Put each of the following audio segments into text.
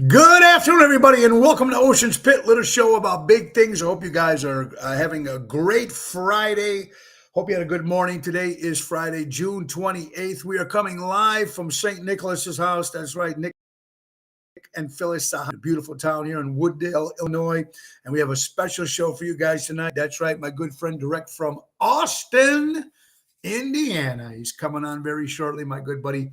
Good afternoon, everybody, and welcome to Ocean's Pit, little show about big things. I hope you guys are having a great Friday. Hope you had a good morning. Today is Friday, June 28th. We are coming live from St. Nicholas's house. That's right, Nick and Phyllis, a beautiful town here in Wooddale, Illinois. And we have a special show for you guys tonight. That's right, my good friend direct from Austin, Indiana. He's coming on very shortly, my good buddy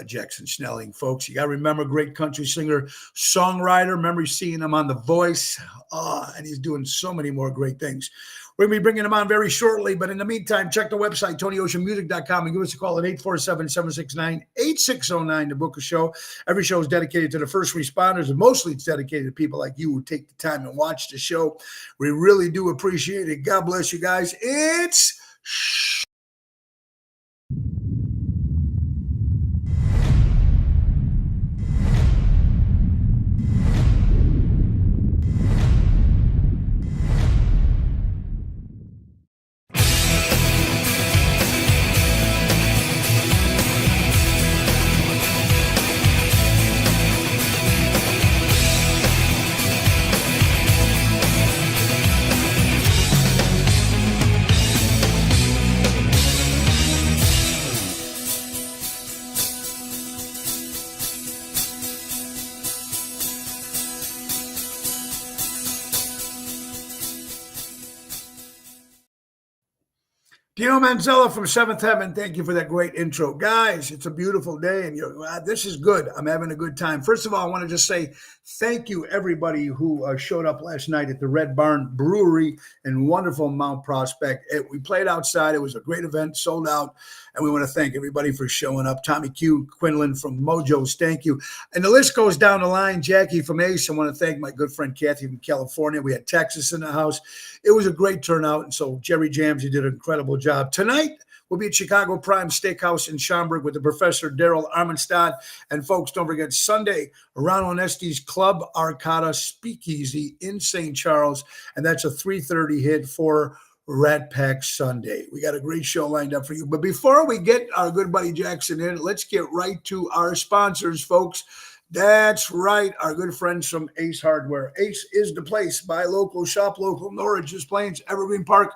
Jackson Snelling. Folks, you got to remember, great country singer, songwriter. Remember seeing him on The Voice, and he's doing so many more great things. We're going to be bringing him on very shortly, but in the meantime, check the website, TonyOceanMusic.com, and give us a call at 847-769-8609 to book a show. Every show is dedicated to the first responders, and mostly it's dedicated to people like you who take the time and watch the show. We really do appreciate it. God bless you guys. It's Dino Manzella from Seventh Heaven. Thank you for that great intro. Guys, it's a beautiful day, and this is good. I'm having a good time. First of all, I want to just say thank you, everybody who showed up last night at the Red Barn Brewery in wonderful Mount Prospect. We played outside. It was a great event, sold out, and we want to thank everybody for showing up. Tommy Q, Quinlan from Mojo's, thank you. And the list goes down the line. Jackie from Ace. I want to thank my good friend Kathy from California. We had Texas in the house. It was a great turnout, and so Jerry Jams, you did an incredible job. Tonight, we'll be at Chicago Prime Steakhouse in Schaumburg with the Professor Daryl Armenstadt. And folks, don't forget, Sunday, Ronald Estes Club Arcada Speakeasy in St. Charles, and that's a 3:30 hit for Rat Pack Sunday. We got a great show lined up for you. But before we get our good buddy Jackson in, let's get right to our sponsors, folks. That's right, our good friends from Ace Hardware. Ace is the place. Buy local, shop local. Norridge, Des Plaines, Evergreen Park,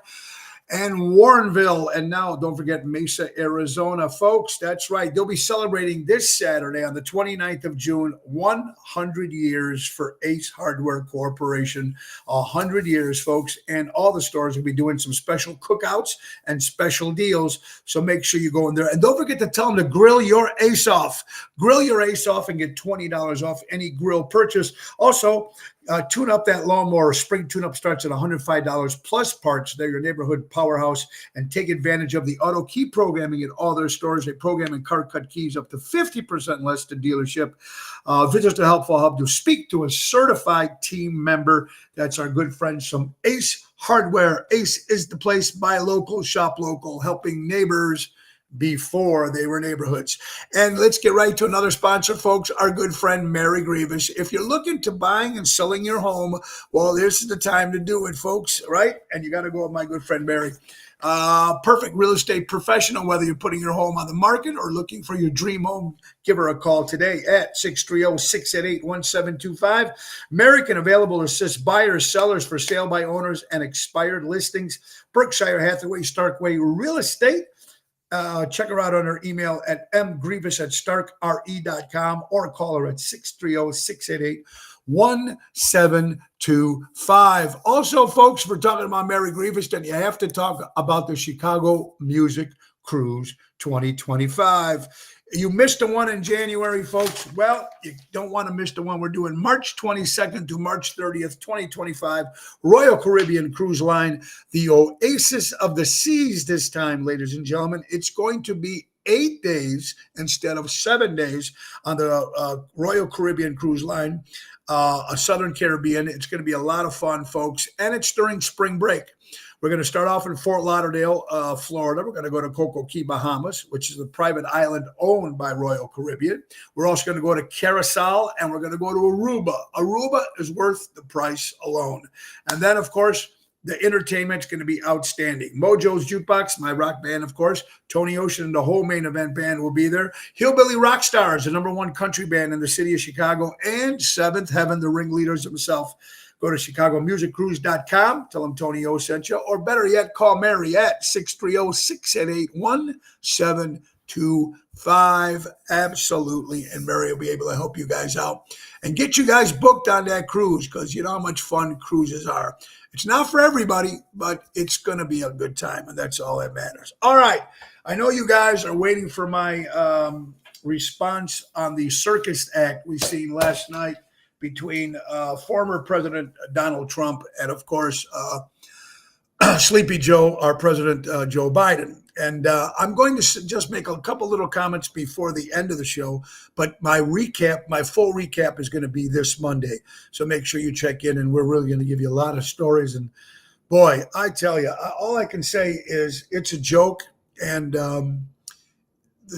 and Warrenville. And now don't forget Mesa, Arizona. Folks, that's right. They'll be celebrating this Saturday on the 29th of June, 100 years for Ace Hardware Corporation. 100 years, folks. And all the stores will be doing some special cookouts and special deals. So make sure you go in there. And don't forget to tell them to grill your ace off. Grill your ace off and get $20 off any grill purchase. Also, tune up that lawnmower. Spring tune-up starts at $105 plus parts. They're your neighborhood powerhouse, and take advantage of the auto key programming at all their stores. They program and car cut keys up to 50% less than dealership. Visit the Helpful Hub to speak to a certified team member. That's our good friends from Ace Hardware. Ace is the place. Buy local, shop local, helping neighbors before they were neighborhoods. And let's get right to another sponsor, folks, our good friend Mary Grievous. If you're looking to buying and selling your home, well, this is the time to do it, folks, right? And you got to go with my good friend Mary. Perfect real estate professional, whether you're putting your home on the market or looking for your dream home, give her a call today at 630-688-1725. Mary can available to assist buyers, sellers for sale by owners and expired listings. Berkshire Hathaway Starkway Real Estate. Check her out on her email at mgrievous@starkre.com or call her at 630-688-1725. Also, folks, we're talking about Mary Grievous, then you have to talk about the Chicago Music Cruise 2025. You missed the one in January, folks. Well, you don't want to miss the one we're doing March 22nd to March 30th, 2025. Royal Caribbean Cruise Line, the Oasis of the Seas this time, ladies and gentlemen. It's going to be 8 days instead of 7 days on the Royal Caribbean Cruise Line, a Southern Caribbean. It's going to be a lot of fun, folks, and it's during spring break. We're going to start off in Fort Lauderdale, Florida. We're going to go to Coco Key, Bahamas, which is a private island owned by Royal Caribbean. We're also going to go to Curacao, and we're going to go to Aruba. Aruba is worth the price alone. And then, of course, The entertainment's going to be outstanding. Mojo's Jukebox, my rock band, of course. Tony Ocean and the whole main event band will be there. Hillbilly Rock Stars, the #1 country band in the city of Chicago, and Seventh Heaven, the ringleaders himself. Go to chicagomusiccruise.com. Tell them Tony O sent you. Or better yet, call Mary at 630-688-1725. Absolutely. And Mary will be able to help you guys out and get you guys booked on that cruise, because you know how much fun cruises are. It's not for everybody, but it's going to be a good time, and that's all that matters. All right. I know you guys are waiting for my response on the circus act we seen last night between former President Donald Trump and, of course, Sleepy Joe, our President Joe Biden. And I'm going to just make a couple little comments before the end of the show, but my full recap is going to be this Monday. So make sure you check in, and we're really going to give you a lot of stories. And boy, I tell you, all I can say is it's a joke, and the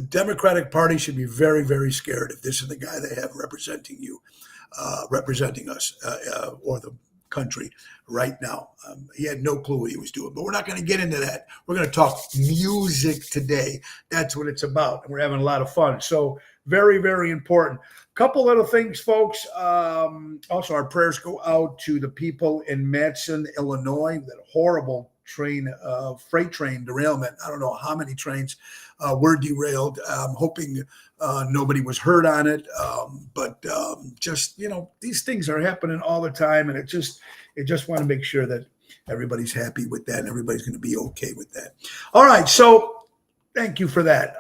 Democratic Party should be very, very scared if this is the guy they have representing us, or the country right now. He had no clue what he was doing, but we're not going to get into that. We're going to talk music today. That's what it's about, and we're having a lot of fun. So very, very important. Couple little things, folks. Also, our prayers go out to the people in Matson, Illinois. That horrible freight train derailment. I don't know how many trains were derailed. I'm hoping nobody was hurt on it. But just, these things are happening all the time. And it just want to make sure that everybody's happy with that and everybody's going to be okay with that. All right. So thank you for that.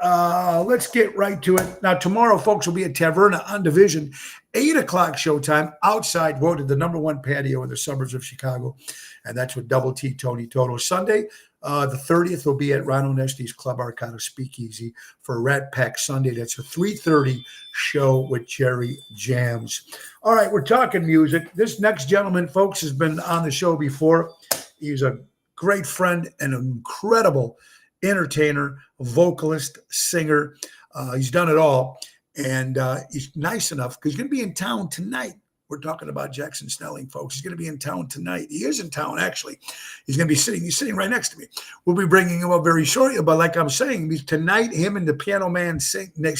Let's get right to it. Now, tomorrow, folks, will be at Taverna on Division, 8 o'clock showtime, outside, voted the #1 patio in the suburbs of Chicago. And that's with Double T Tony Toto. Sunday, the 30th, will be at Ron Onesti's Club Arcana Speakeasy for Rat Pack Sunday. That's a 3:30 show with Jerry Jams. All right, we're talking music. This next gentleman, folks, has been on the show before. He's a great friend and an incredible entertainer, vocalist, singer. He's done it all. And he's nice enough because he's going to be in town tonight. We're talking about Jackson Snelling, folks. He's going to be in town tonight. He is in town, actually. He's going to be he's sitting right next to me. We'll be bringing him up very shortly. But like I'm saying, tonight, him and the piano man, St. Nick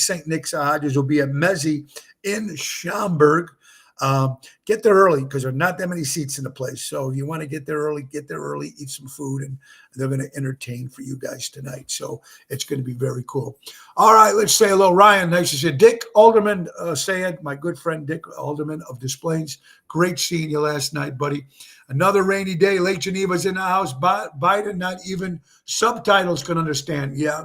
Hodges, will be at Mezzi in Schaumburg. Get there early because there are not that many seats in the place. So if you want to get there early, eat some food, and they're going to entertain for you guys tonight. So it's going to be very cool. All right, let's say hello, Ryan. Nice to see you. Dick Alderman, my good friend Dick Alderman of Des Plaines. Great seeing you last night, buddy. Another rainy day. Lake Geneva's in the house. Biden, not even subtitles can understand. Yeah.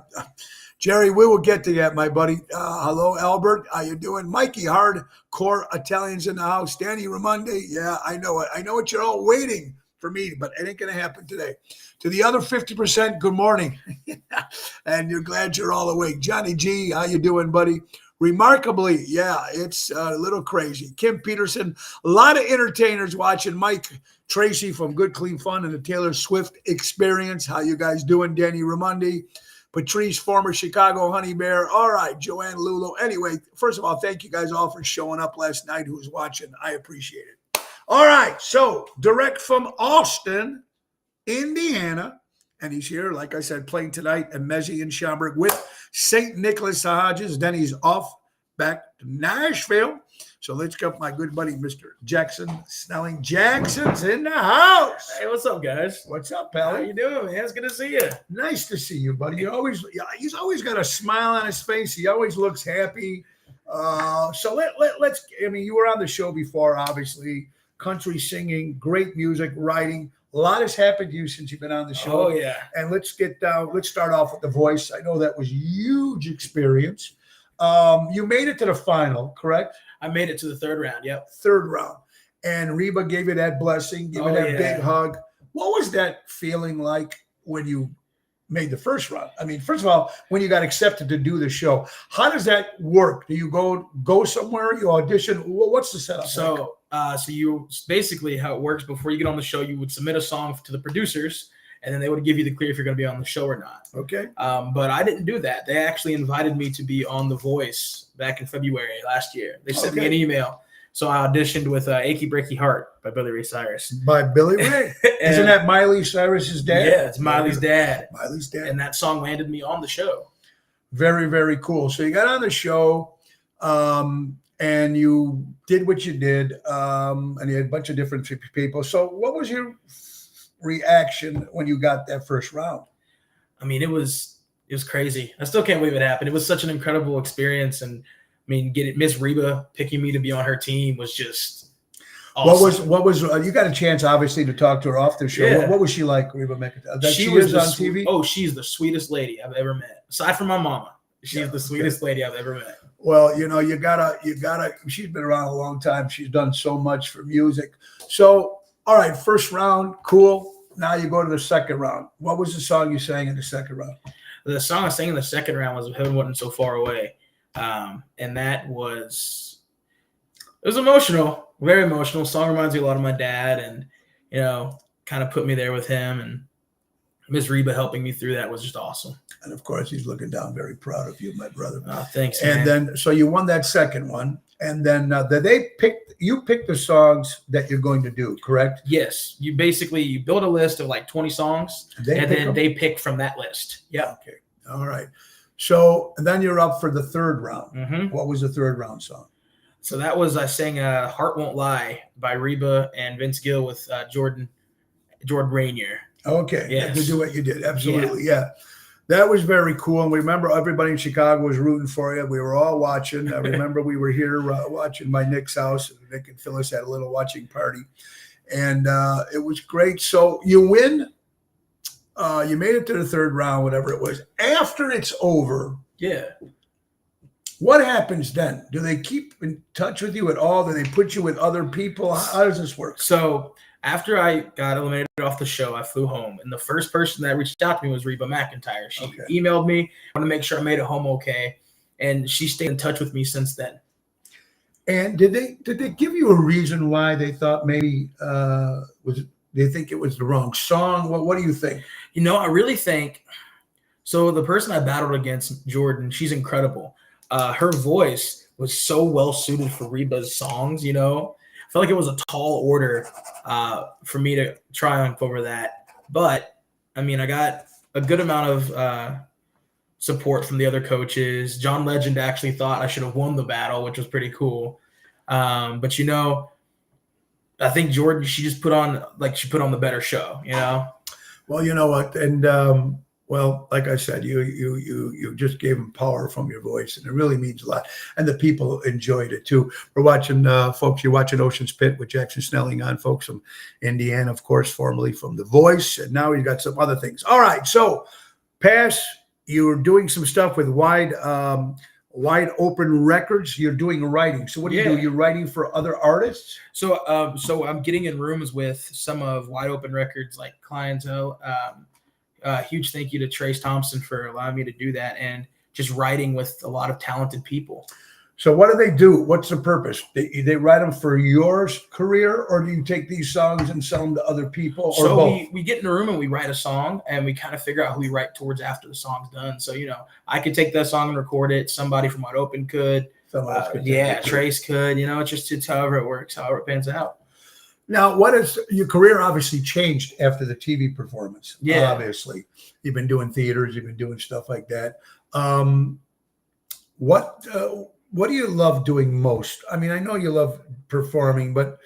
Jerry, we will get to that, my buddy. Hello, Albert. How you doing? Mikey, hardcore Italians in the house. Danny Raimondi. Yeah, I know it. I know what you're all waiting for me, but it ain't going to happen today. To the other 50%, good morning. And you're glad you're all awake. Johnny G, how you doing, buddy? Remarkably, yeah, it's a little crazy. Kim Peterson, a lot of entertainers watching. Mike Tracy from Good Clean Fun and the Taylor Swift Experience. How you guys doing? Danny Raimondi. Patrice, former Chicago Honey Bear. All right, Joanne Lulo. Anyway, first of all, thank you guys all for showing up last night who's watching. I appreciate it. All right, so direct from Austin, Indiana, and he's here, like I said, playing tonight at Mezzi in Schaumburg with St. Nicholas Hodges. Then he's off back to Nashville. So let's get my good buddy, Mr. Jackson Snelling. Jackson's in the house. Hey, what's up, guys? What's up, pal? How you doing, man? It's good to see you. Nice to see you, buddy. He's always got a smile on his face. He always looks happy. So let's. I mean, you were on the show before, obviously. Country singing, great music, writing. A lot has happened to you since you've been on the show. Oh yeah. And let's start off with The Voice. I know that was a huge experience. You made it to the final, correct? I made it to the third round. Yep. Third round. And Reba gave you that blessing, gave you that big hug. What was that feeling like when you made the first round? I mean, first of all, when you got accepted to do the show, how does that work? Do you go somewhere? You audition? What's the setup? So you basically how it works before you get on the show, you would submit a song to the producers, and then they would give you the clear if you're going to be on the show or not. Okay. But I didn't do that. They actually invited me to be on The Voice back in February last year. They sent me an email So I auditioned with "Achy Breaky Heart" by Billy Ray Cyrus. By Billy Ray. Isn't that Miley Cyrus's dad? Yeah, it's Miley's dad. Miley's dad. And that song landed me on the show. Very, very cool. So you got on the show, and you did what you did, and you had a bunch of different people. So what was your reaction when you got that first round? I mean, it was crazy. I still can't believe it happened. It was such an incredible experience, and I mean, Miss Reba picking me to be on her team was just awesome. What was you got a chance obviously to talk to her off the show? Yeah. What was she like, Reba McEntire? She was on TV. Oh, she's the sweetest lady I've ever met. Aside from my mama, she's the sweetest lady I've ever met. Well, you gotta. She's been around a long time. She's done so much for music. So, all right, first round, cool. Now you go to the second round. What was the song you sang in the second round? The song I sang in the second round was "Heaven Wasn't So Far Away," and it was emotional, very emotional. The song reminds me a lot of my dad, and kind of put me there with him, and Miss Reba helping me through that was just awesome. And of course, he's looking down, very proud of you, my brother. Thanks. And then, so you won that second one, and then you picked the songs that you're going to do, correct? Yes, you build a list of like 20 songs, and then they pick from that list. Yeah. Okay. All right. So and then you're up for the third round. Mm-hmm. What was the third round song? So I sang "Heart Won't Lie" by Reba and Vince Gill with Jordan Rainier. Okay. Yes. To do what you did. Absolutely. Yeah. That was very cool. And we remember everybody in Chicago was rooting for you. We were all watching. I remember we were here watching my Nick's house. Nick and Phyllis had a little watching party. And it was great. So you win. You made it to the third round, whatever it was. After it's over, yeah. What happens then? Do they keep in touch with you at all? Do they put you with other people? How does this work? So after I got eliminated off the show, I flew home, and the first person that reached out to me was Reba McEntire. She emailed me, wanted to make sure I made it home okay, and she stayed in touch with me since then. And did they give you a reason why they thought maybe they think it was the wrong song? What do you think? I really think so. The person I battled against, Jordan, she's incredible. Her voice was so well suited for Reba's songs. I felt like it was a tall order for me to triumph over that. But I mean, I got a good amount of support from the other coaches. John Legend actually thought I should have won the battle, which was pretty cool. But I think Jordan, she put on the better show. Well, you know what, and like I said, you just gave them power from your voice, and it really means a lot. And the people enjoyed it too. We're watching, folks. You're watching Ocean's Pit with Jackson Snelling on, folks from Indiana, of course, formerly from The Voice, and now we've got some other things. All right, so Pass, you're doing some stuff with Wide Open Records. You're doing writing. So what do you do? You're writing for other artists? So I'm getting in rooms with some of Wide Open Records, like clientele. Huge thank you to Trace Thompson for allowing me to do that, and just writing with a lot of talented people. So what do they do? What's the purpose? They write them for your career, or do you take these songs and sell them to other people, or so both? We get in a room and we write a song, and we kind of figure out who we write towards after the song's done. So, I could take that song and record it. Somebody from Wide Open could. Trace could. It's however it works, however it pans out. Now, what is your career obviously changed after the TV performance? Yeah. Obviously. You've been doing theaters, you've been doing stuff like that. What do you love doing most? I mean, I know you love performing, but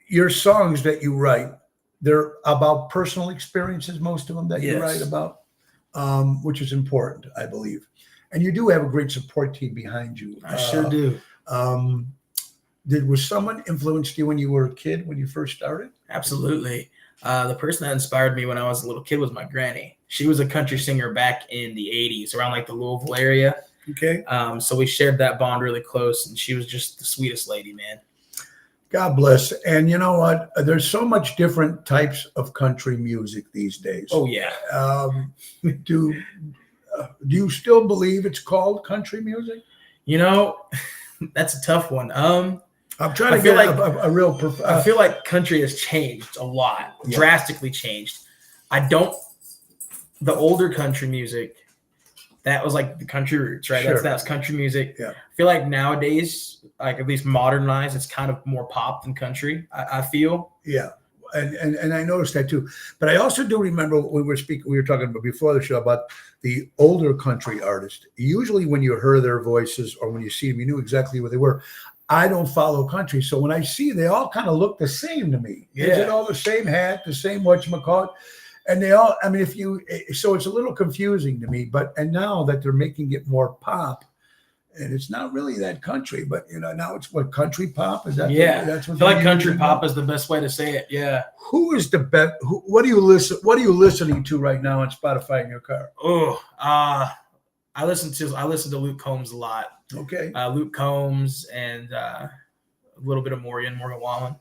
your songs that you write, they're about personal experiences, most of them that you write about, which is important, I believe. And you do have a great support team behind you. I sure do. Was someone influenced you when you were a kid, when you first started? Absolutely. The person that inspired me when I was a little kid was my granny. She was a country singer back in the 80s, around like the Louisville area. Okay. So we shared that bond really close, and she was just the sweetest lady, man. God bless. And you know what? There's so much different types of country music these days. Oh, yeah. Do you still believe it's called country music? That's a tough one. I'm trying to get a real. I feel like country has changed a lot, drastically changed. The older country music, that was like the country roots, right? Sure. That's country music. Yeah. I feel like nowadays like at least modernized. It's kind of more pop than country. I feel. Yeah. And I noticed that too. But I also do remember when we were talking about before the show about the older country artists. Usually when you heard their voices or when you see them, you knew exactly what they were. I don't follow country. So when I see, they all kind of look the same to me. Yeah. Is it all the same hat, the same whatchamacallit? And they all, I mean, so it's a little confusing to me, and now that they're making it more pop, and it's not really that country, but now it's what, country pop? Is that? Yeah. That's what I feel like country using pop now? is the best way to say it. Yeah. Who is the best? What are you listening to right now on Spotify in your car? Oh, I listen to Luke Combs a lot. Okay. Luke Combs and a little bit of Morgan Wallen.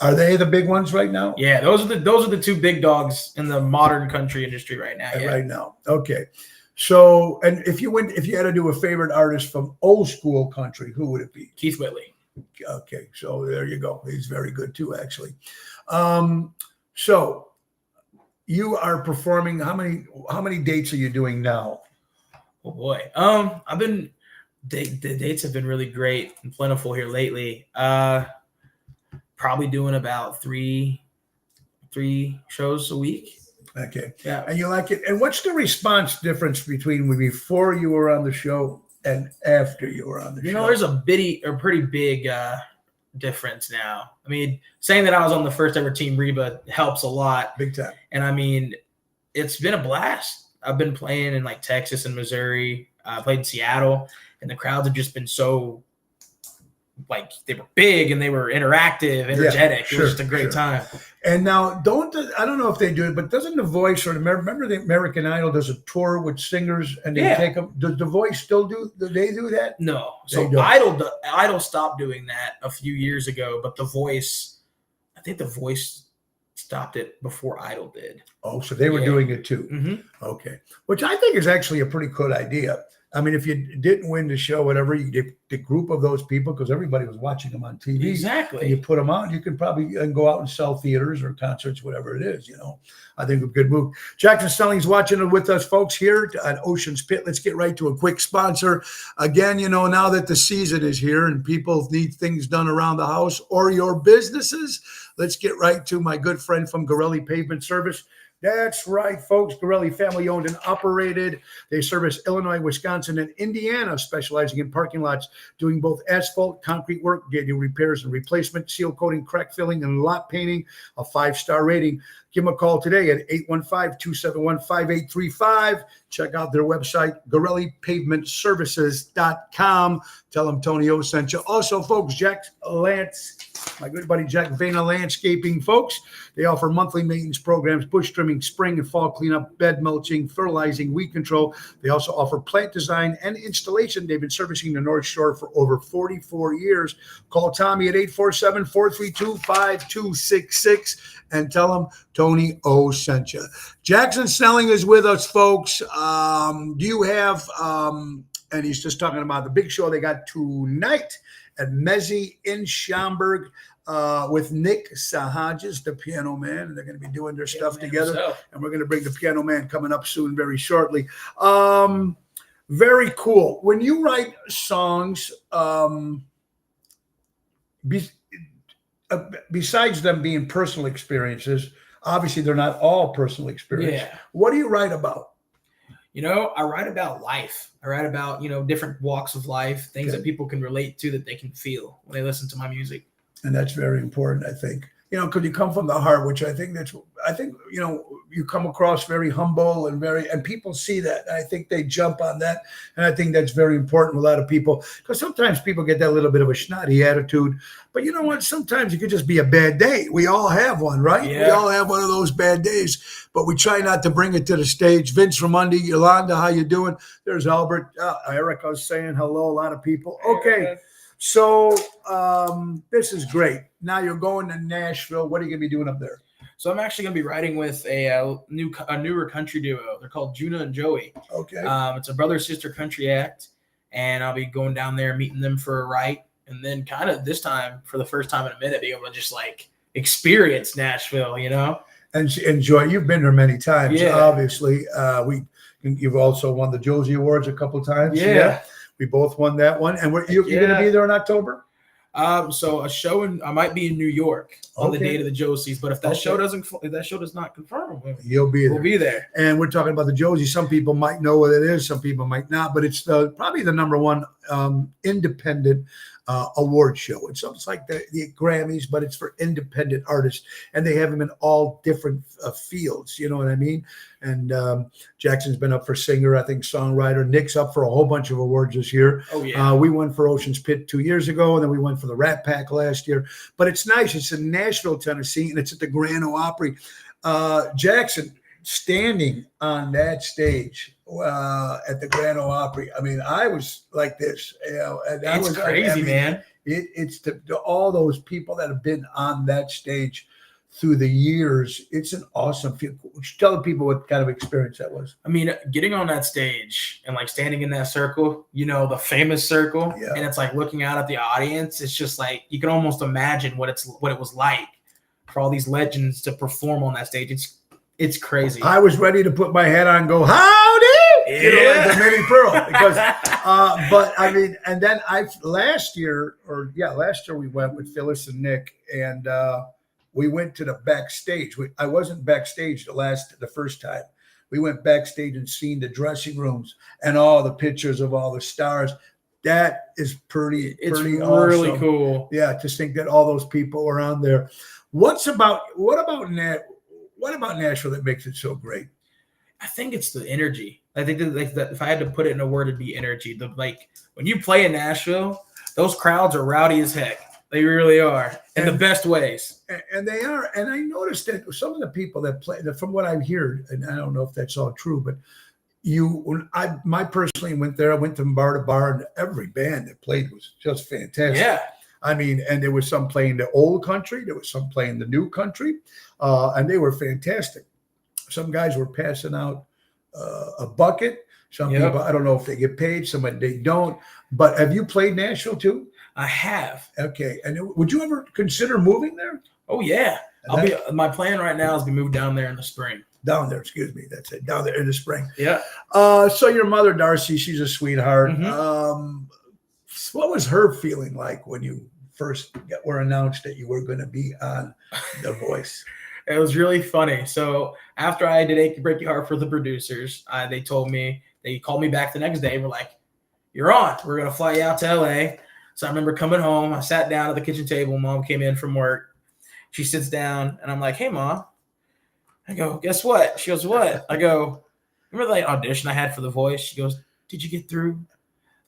Are they the big ones right now? Yeah, those are the two big dogs in the modern country industry right now. Yeah. Right now. Okay. So, and if you had to do a favorite artist from old school country, who would it be? Keith Whitley. Okay. So there you go. He's very good too, actually. So you are performing. How many dates are you doing now? Oh boy. The dates have been really great and plentiful here lately. Probably doing about three shows a week. Okay. Yeah. And you like it. And what's the response difference between before you were on the show and after you were on the show? There's a pretty big difference now. I mean, saying that I was on the first ever Team Reba helps a lot. Big time. And I mean, it's been a blast. I've been playing in like Texas and Missouri. I played in Seattle, and the crowds have just been so, like, they were big and they were interactive, energetic. Yeah, it was just a great time. And now, I don't know if they do it, but doesn't The Voice, or remember the American Idol does a tour with singers and they take them? Does The Voice still do they do that? No. So Idol stopped doing that a few years ago, but The Voice, I think The Voice stopped it before Idol did. Oh, so they were doing it too. Mm-hmm. Okay. Which I think is actually a pretty good idea. I mean, if you didn't win the show, whatever, you did the group of those people, because everybody was watching them on TV. Exactly. And you put them on, you could probably go out and sell theaters or concerts, whatever it is, I think a good move. Jackson Stelling's watching it with us, folks, here at Ocean's Pit. Let's get right to a quick sponsor. Again, now that the season is here and people need things done around the house or your businesses, let's get right to my good friend from Gorelli Pavement Service. That's right, folks. Gorelli, family owned and operated. They service Illinois, Wisconsin, and Indiana, specializing in parking lots, doing both asphalt, concrete work, getting repairs and replacement, seal coating, crack filling, and lot painting. A 5-star rating. Give them a call today at 815-271-5835. Check out their website, GorelliPavementServices.com. Tell them Tony O sent you. Also, folks, my good buddy Jack Vena Landscaping, folks. They offer monthly maintenance programs, bush trimming, spring and fall cleanup, bed mulching, fertilizing, weed control. They also offer plant design and installation. They've been servicing the North Shore for over 44 years. Call Tommy at 847-432-5266 and tell him Tony O sent you. Jackson Snelling is with us, folks. Do you have, and he's just talking about the big show they got tonight at Mezzi in Schaumburg with Nick Sahajas, the piano man, and they're going to be doing their stuff together. And we're going to bring the piano man coming up soon, very shortly. Very cool. When you write songs, besides them being personal experiences, obviously they're not all personal experiences. Yeah. What do you write about? I write about life. I write about, different walks of life, things that people can relate to, that they can feel when they listen to my music. And that's very important, I think. Because you come from the heart, which I think you come across very humble and people see that. And I think they jump on that. And I think that's very important with a lot of people, because sometimes people get that little bit of a snotty attitude. But you know what? Sometimes it could just be a bad day. We all have one, right? Yeah. We all have one of those bad days, but we try not to bring it to the stage. Vince Ramundi, Yolanda, how you doing? There's Albert. Erica's saying hello. A lot of people. Okay. So this is great. Now you're going to Nashville. What are you going to be doing up there? So I'm actually going to be writing with a newer country duo. They're called Juna and Joey. Okay. It's a brother-sister country act, and I'll be going down there, meeting them for a write, and then kind of this time, for the first time in a minute, be able to just experience Nashville, And enjoy. You've been there many times, yeah. Obviously. You've also won the Josie Awards a couple of times. Yeah. We both won that one. And you're going to be there in October? So a show I might be in New York on the Okay. date of the Josies, but if that show does not confirm, you'll be there. We'll be there. And we're talking about the Josie. Some people might know what it is, some people might not, but it's probably the number one independent award show. It's almost like the Grammys, but it's for independent artists, and they have them in all different fields. You know what I mean? And Jackson's been up for singer, I think songwriter. Nick's up for a whole bunch of awards this year. Oh yeah. We won for Ocean's Pit 2 years ago, and then we won for the Rat Pack last year. But it's nice. It's in Nashville, Tennessee, and it's at the Grand Ole Opry. Jackson standing on that stage at the Grand Ole Opry. I mean, I was like this. You know, and that It's was crazy, I mean, man. It's to all those people that have been on that stage through the years. It's an awesome feel. Tell the people what kind of experience that was. I mean, getting on that stage and like standing in that circle, you know, the famous circle, and it's like looking out at the audience. It's just like you can almost imagine what it was like for all these legends to perform on that stage. It's crazy. I was ready to put my head on and go, howdy, you know, like the Minnie Pearl, because, but I mean, and then last year we went with Phyllis and Nick, and we went to the backstage. I wasn't backstage the first time. We went backstage and seen the dressing rooms and all the pictures of all the stars. That is pretty really awesome. Cool. Yeah, to think that all those people were on there. What about Nashville that makes it so great? I think it's the energy. I think that if I had to put it in a word, it'd be energy. When you play in Nashville, those crowds are rowdy as heck. They really are, in the best ways. And they are. And I noticed that some of the people that play, from what I've heard, and I don't know if that's all true, but I personally went there. I went from bar to bar, and every band that played was just fantastic. Yeah. I mean, and there was some playing the old country, there was some playing the new country, and they were fantastic. Some guys were passing out a bucket. Some people, I don't know if they get paid, some they don't. But have you played Nashville too? I have. Okay. And would you ever consider moving there? Oh yeah. My plan right now is to move down there in the spring. Down there, excuse me. That's it. Down there in the spring. Yeah. So your mother, Darcy, she's a sweetheart. Mm-hmm. What was her feeling like when you first were announced that you were going to be on The Voice? It was really funny. So after I did Achy Breaky Heart for the producers, they called me back the next day. We're like, you're on. We're going to fly you out to LA. So I remember coming home. I sat down at the kitchen table. Mom came in from work. She sits down, and I'm like, hey, Mom. I go, guess what? She goes, what? I go, remember the audition I had for The Voice? She goes, did you get through?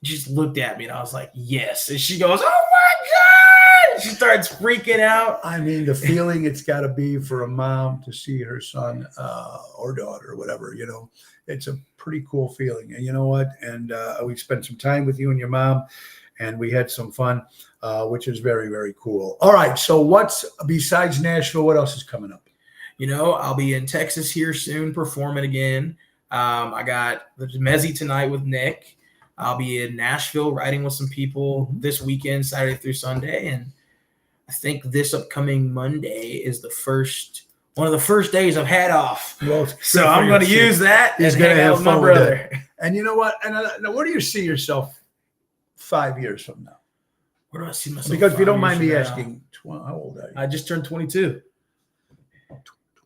She just looked at me, and I was like, yes. And she goes, oh, my God. She starts freaking out. I mean, the feeling it's got to be for a mom to see her son or daughter or whatever, you know, it's a pretty cool feeling. And you know what? And we spent some time with you and your mom, and we had some fun, which is very, very cool. All right. So besides Nashville, what else is coming up? You know, I'll be in Texas here soon performing again. I got the Mezzy tonight with Nick. I'll be in Nashville writing with some people this weekend, Saturday through Sunday. And I think this upcoming Monday is one of the first days I've had off. Well, so I'm going to use that He's and going to hang out have with my fun brother. with it. And you know what? And where do you see yourself 5 years from now? Where do I see myself? Because if you don't 5 mind me years from asking, how old are you? I just turned 22.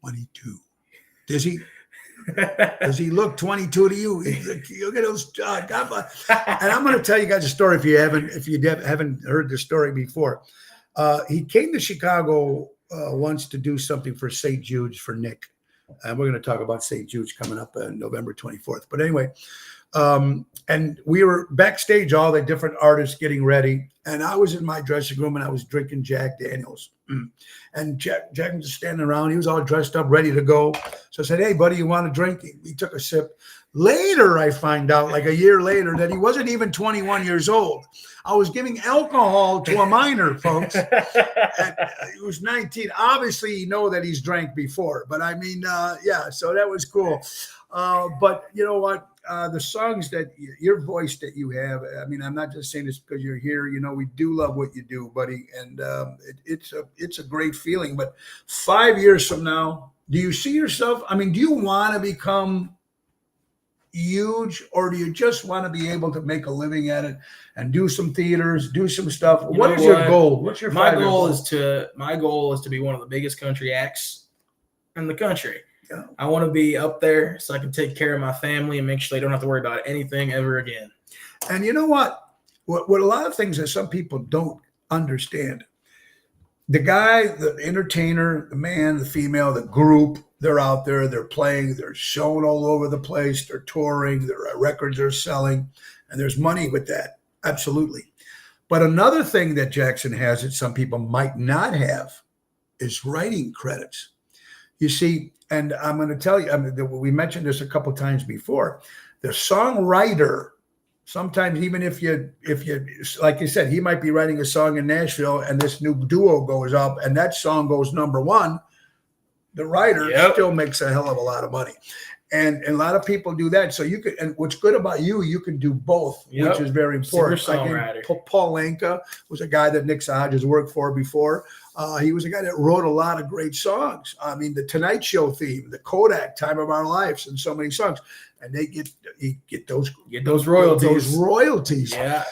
22. Does he look 22 to you? Look at those. And I'm going to tell you guys a story if you haven't heard the story before. He came to Chicago once to do something for St. Jude's for Nick. And we're going to talk about St. Jude's coming up on November 24th. But anyway, and we were backstage, all the different artists getting ready. And I was in my dressing room and I was drinking Jack Daniels. And Jack was just standing around. He was all dressed up, ready to go. So I said, hey, buddy, you want a drink? He took a sip. Later, I find out, like a year later, that he wasn't even 21 years old. I was giving alcohol to a minor, folks. And he was 19. Obviously, you know that he's drank before. But I mean, yeah, so that was cool. But you know what? The songs that your voice that you have, I mean, I'm not just saying this because you're here. You know, we do love what you do, buddy. And it's a great feeling. But 5 years from now, do you see yourself? I mean, do you want to become huge, or do you just want to be able to make a living at it and do some theaters, do some stuff? You What know is your what? goal? What's your My 5-year goal is to be one of the biggest country acts in the country. Yeah. I want to be up there so I can take care of my family and make sure they don't have to worry about anything ever again. And you know what? What a lot of things that some people don't understand. The guy, the entertainer, the man, the female, the group, they're out there, they're playing, they're showing all over the place, they're touring, their records are selling, and there's money with that. Absolutely. But another thing that Jackson has that some people might not have is writing credits. You see, and I'm going to tell you, we mentioned this a couple times before, the songwriter, sometimes even if you, like you said, he might be writing a song in Nashville and this new duo goes up and that song goes #1, the writer still makes a hell of a lot of money. And a lot of people do that. So you could, and what's good about you can do both, which is very important. Singer-songwriter. Paul Anka was a guy that Nick Sahajas worked for before. He was a guy that wrote a lot of great songs. I mean, the Tonight Show theme, the Kodak, Time of Our Lives, and so many songs. And they get those royalties. Those royalties. Yeah.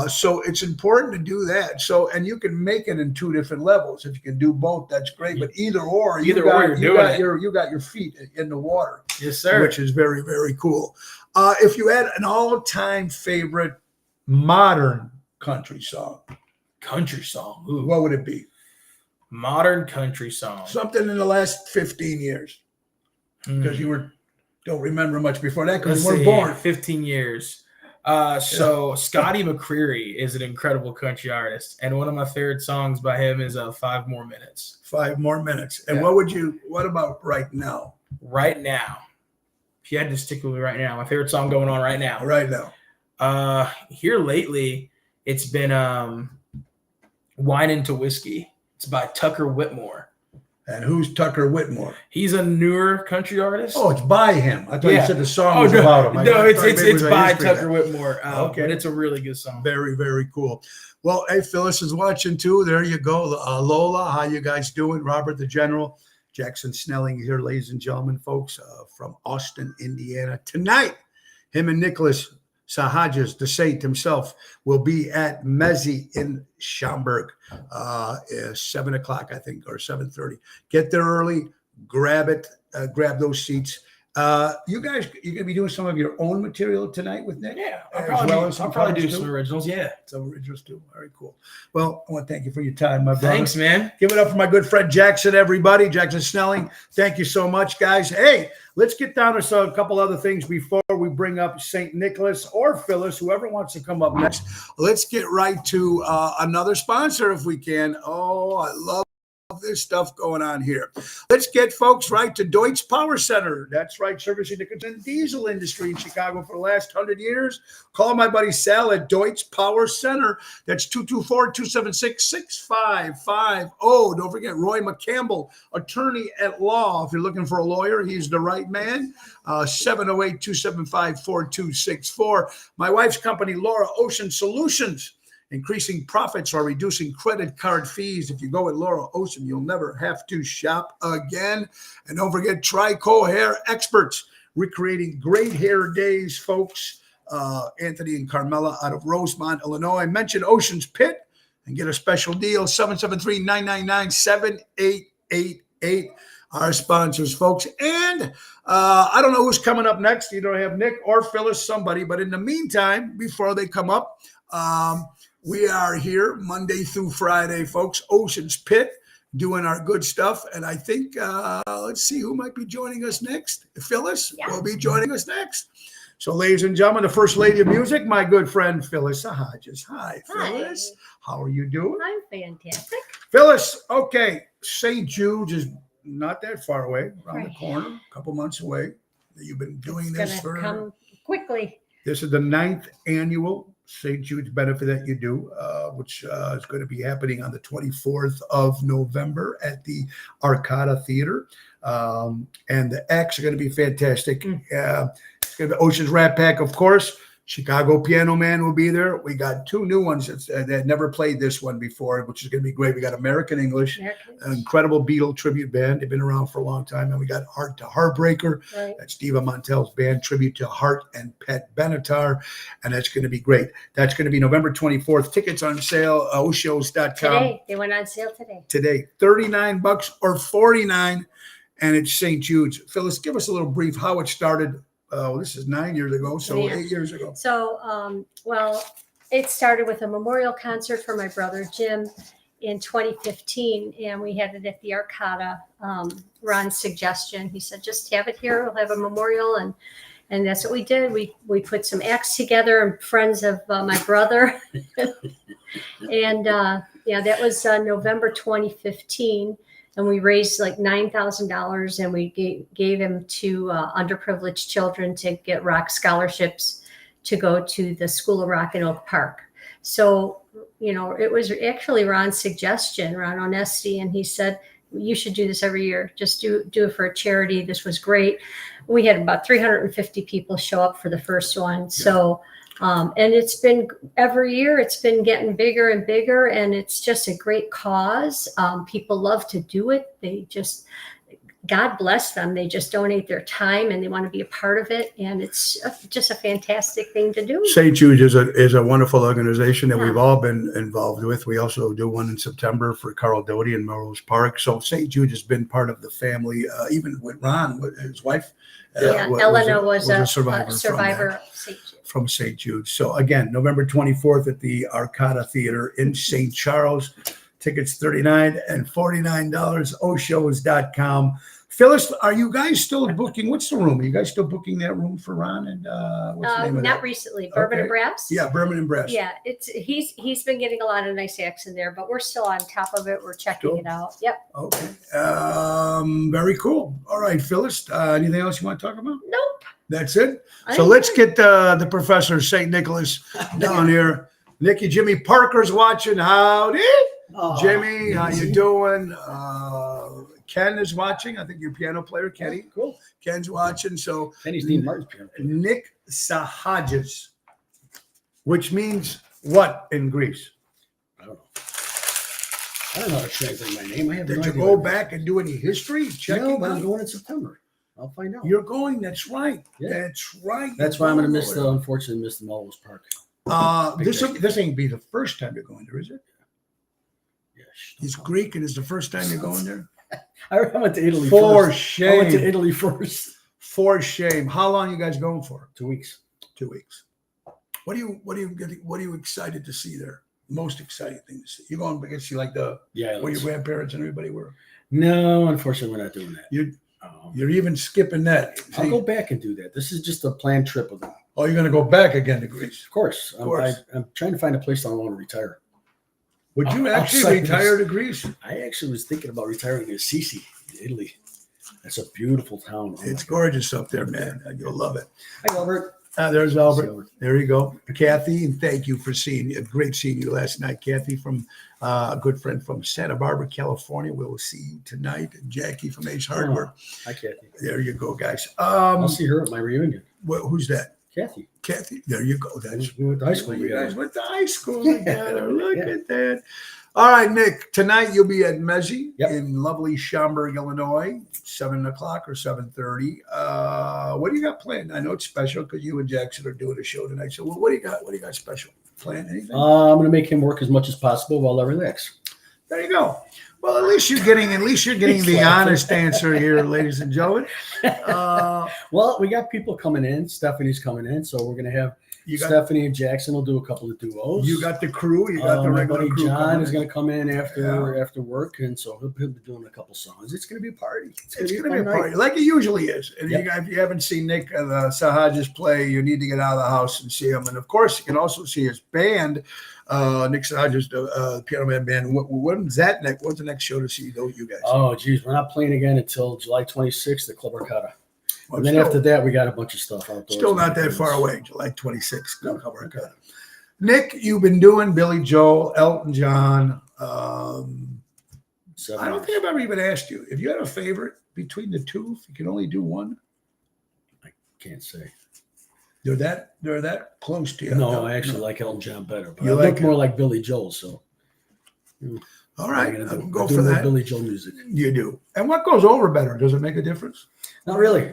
So it's important to do that. So, and you can make it in 2 different levels. If you can do both, that's great. But either or, you got your feet in the water. Yes, sir. Which is very, very cool. If you had an all-time favorite modern country song, Ooh. what would it be? Modern country song. Something in the last 15 years, because you don't remember much before that because you weren't born. 15 years. So Scotty McCreery is an incredible country artist, and one of my favorite songs by him is 5 More Minutes. 5 More Minutes. And Yeah. what about Right Now? Right now, if you had to stick with me right now, my favorite song going on right now. Right now. Here lately, it's been Wine into Whiskey. It's by Tucker Whitmore. And who's Tucker Whitmore? He's a newer country artist. Oh, it's by him. I thought you said the song was no, about him. No, it's by Tucker Whitmore. Okay. But it's a really good song. Very, very cool. Well, hey, Phyllis is watching too. There you go. Lola, how you guys doing? Robert the General. Jackson Snelling here, ladies and gentlemen, folks, from Austin, Indiana. Tonight, him and Nicholas Sahajas, the saint himself, will be at Mezzi in Schaumburg, 7 o'clock, I think, or 7:30. Get there early, grab it, grab those seats. You guys, you're gonna be doing some of your own material tonight with Nick? Yeah, I'll probably do some originals. Yeah, some originals too. Very cool. Well, I want to thank you for your time, my brother. Thanks, man. Give it up for my good friend Jackson, everybody. Jackson Snelling. Thank you so much, guys. Hey, let's get down to a couple other things before we bring up St. Nicholas or Phyllis, whoever wants to come up next. Let's get right to another sponsor if we can. Oh, I love this stuff going on here. Let's get folks right to Deutz Power Center. That's right, servicing the diesel industry in Chicago for the last 100 years. Call my buddy Sal at Deutz Power Center. That's 224-276-6550. Don't forget Roy McCampbell, attorney at law. If you're looking for a lawyer, he's the right man. 708-275-4264. My wife's company, Laura Ocean Solutions. Increasing profits or reducing credit card fees. If you go with Laura Ocean, you'll never have to shop again. And don't forget Trico Hair Experts, recreating great hair days, folks. Anthony and Carmela out of Rosemont, Illinois. Mention Ocean's Pit and get a special deal, 773-999-7888. Our sponsors, folks. And I don't know who's coming up next. Either I have Nick or Phyllis, somebody. But in the meantime, before they come up, we are here Monday through Friday, folks. Ocean's Pit, doing our good stuff. And I think, let's see who might be joining us next. Phyllis will be joining us next. So, ladies and gentlemen, the First Lady of Music, my good friend, Phyllis Sahajas. Hi, Phyllis. How are you doing? I'm fantastic. Phyllis, okay, St. Jude's is not that far away, around the corner, a couple months away. You've been doing this for... come quickly. This is the 9th annual St. Jude's benefit that you do, which is going to be happening on the 24th of November at the Arcada Theater. And the acts are going to be fantastic. It's going to be Ocean's Rat Pack, of course. Chicago Piano Man will be there. We got 2 new ones that never played this one before, which is going to be great. We got American English, Americans. an incredible Beatle tribute band. They've been around for a long time. And we got Heart to Heartbreaker. Right. That's Steve Montel's band, tribute to Hart and Pet Benatar. And that's going to be great. That's going to be November 24th. Tickets on sale, oshows.com. Today. They went on sale today. Today, $39 or $49, and it's St. Jude's. Phyllis, give us a little brief how it started. This is 9 years ago, so Yeah. 8 years ago. So, well, it started with a memorial concert for my brother Jim in 2015, and we had it at the Arcata. Ron's suggestion. He said, just have it here. We'll have a memorial, and that's what we did. We put some acts together and friends of my brother, and yeah, that was November 2015. And we raised like $9,000, and we gave him to underprivileged children to get rock scholarships to go to the School of Rock in Oak Park. So, you know, it was actually Ron's suggestion, Ron Onesti, and he said, you should do this every year. Just do it for a charity. This was great. We had about 350 people show up for the first one. So, and it's been every year, it's been getting bigger and bigger, and it's just a great cause. People love to do it. They just, God bless them. They just donate their time and they want to be a part of it. And it's just a fantastic thing to do. St. Jude's is a wonderful organization that Yeah. we've all been involved with. We also do one in September for Carl Doty in Melrose Park. So St. Jude has been part of the family, even with Ron, with his wife. Yeah, Elena was a survivor survivor of St. Jude. from St. Jude. So again, November 24th at the Arcata Theater in St. Charles. Tickets $39 and $49, oshows.com. Phyllis, are you guys still booking? What's the room? Are you guys still booking that room for Ron? And what's the name of Not that? recently, Bourbon Okay. and Brass. Yeah, Bourbon and Brass. Yeah, he's been getting a lot of nice acts in there, but we're still on top of it. We're checking Cool. it out. Yep. Okay. Very cool. All right, Phyllis. Anything else you want to talk about? Nope. That's it. I So am let's good. get the professor St. Nicholas down here. Nicky, Jimmy Parker's watching. Howdy, Jimmy. How you doing? Ken is watching. I think your piano player, Kenny. Cool. Ken's watching. So Kenny's Dean Martin's piano. Nick Sahajas, which means what in Greece? I don't know. I don't know how to translate my name. I have Did no you idea go what it back and do any history is. checking? No, but I'm out? going in September. I'll find out. You're going. That's right. Yeah. That's right. That's why I'm going to miss the, unfortunately, miss the Melrose Park. This ain't be the first time you're going there, is it? Yeah, He's Greek, and it's the first time you're going there. I went to Italy For first. I went to shame. Italy first. For shame. How long you guys going for? 2 weeks. 2 weeks. What are you excited to see there? Most exciting thing to see. You're going because you like Yeah. where your grandparents and everybody were. No, unfortunately, we're not doing that. You're even skipping that. I'll See? go back and do that. This is just a planned trip with them. Oh, you're going to go back again to Greece. Of course. Of course. I'm trying to find a place I want to retire. Would you actually Outside retire this- to Greece? I actually was thinking about retiring to Assisi, Italy. That's a beautiful town. Oh It's my gorgeous up there, man. You'll love it. God. Hi, Albert. There's See Albert. Albert. There you go. Kathy, and thank you for great seeing you last night, Kathy, from a good friend from Santa Barbara, California. We will see you tonight. And Jackie from Ace Hardware. Hi, Kathy. There you go, guys. I'll see her at my reunion. Who's that? Kathy. Kathy. There you go. That's We went to high school you guys together. went to high school Yeah. together. Look Yeah. at that. All right, Nick. Tonight you'll be at Mezzi Yep. in lovely Schaumburg, Illinois, 7:00 or 7:30. What do you got planned? I know it's special because you and Jackson are doing a show tonight. So what do you got? What do you got special? Planned anything? I'm going to make him work as much as possible while I relax. There you go. Well, at least you're getting He's the laughing. honest answer here, ladies and gentlemen. Well, we got people coming in. Stephanie's coming in, so we're going to have You got Stephanie and Jackson will do a couple of duos. you got the crew. You got the my regular buddy crew. John coming is in. going to come in after work, and so he'll be doing a couple songs. It's going to be a party. It's going to be a fun night. party like it usually is. And Yep. if you haven't seen Nick Sahajas play, you need to get out of the house and see him. And of course, you can also see his band, Nick Sahajas, the Piano Man band. When's that next? What's the next show to see you guys? Oh, geez, we're not playing again until July 26th at Club Arcata. Well, And then still- after that, we got a bunch of stuff outdoors. Still not that far away, July 26th. No. Nick, you've been doing Billy Joel, Elton John. I don't think I've ever even asked you if you had a favorite between the two. If you can only do one, Can't say. They're that close to you. No, I actually like Elton John better, but You I like look more like Billy Joel. So All right, I'm gonna go do for more that. Billy Joel music. You do. And what goes over better? Does it make a difference? Not really.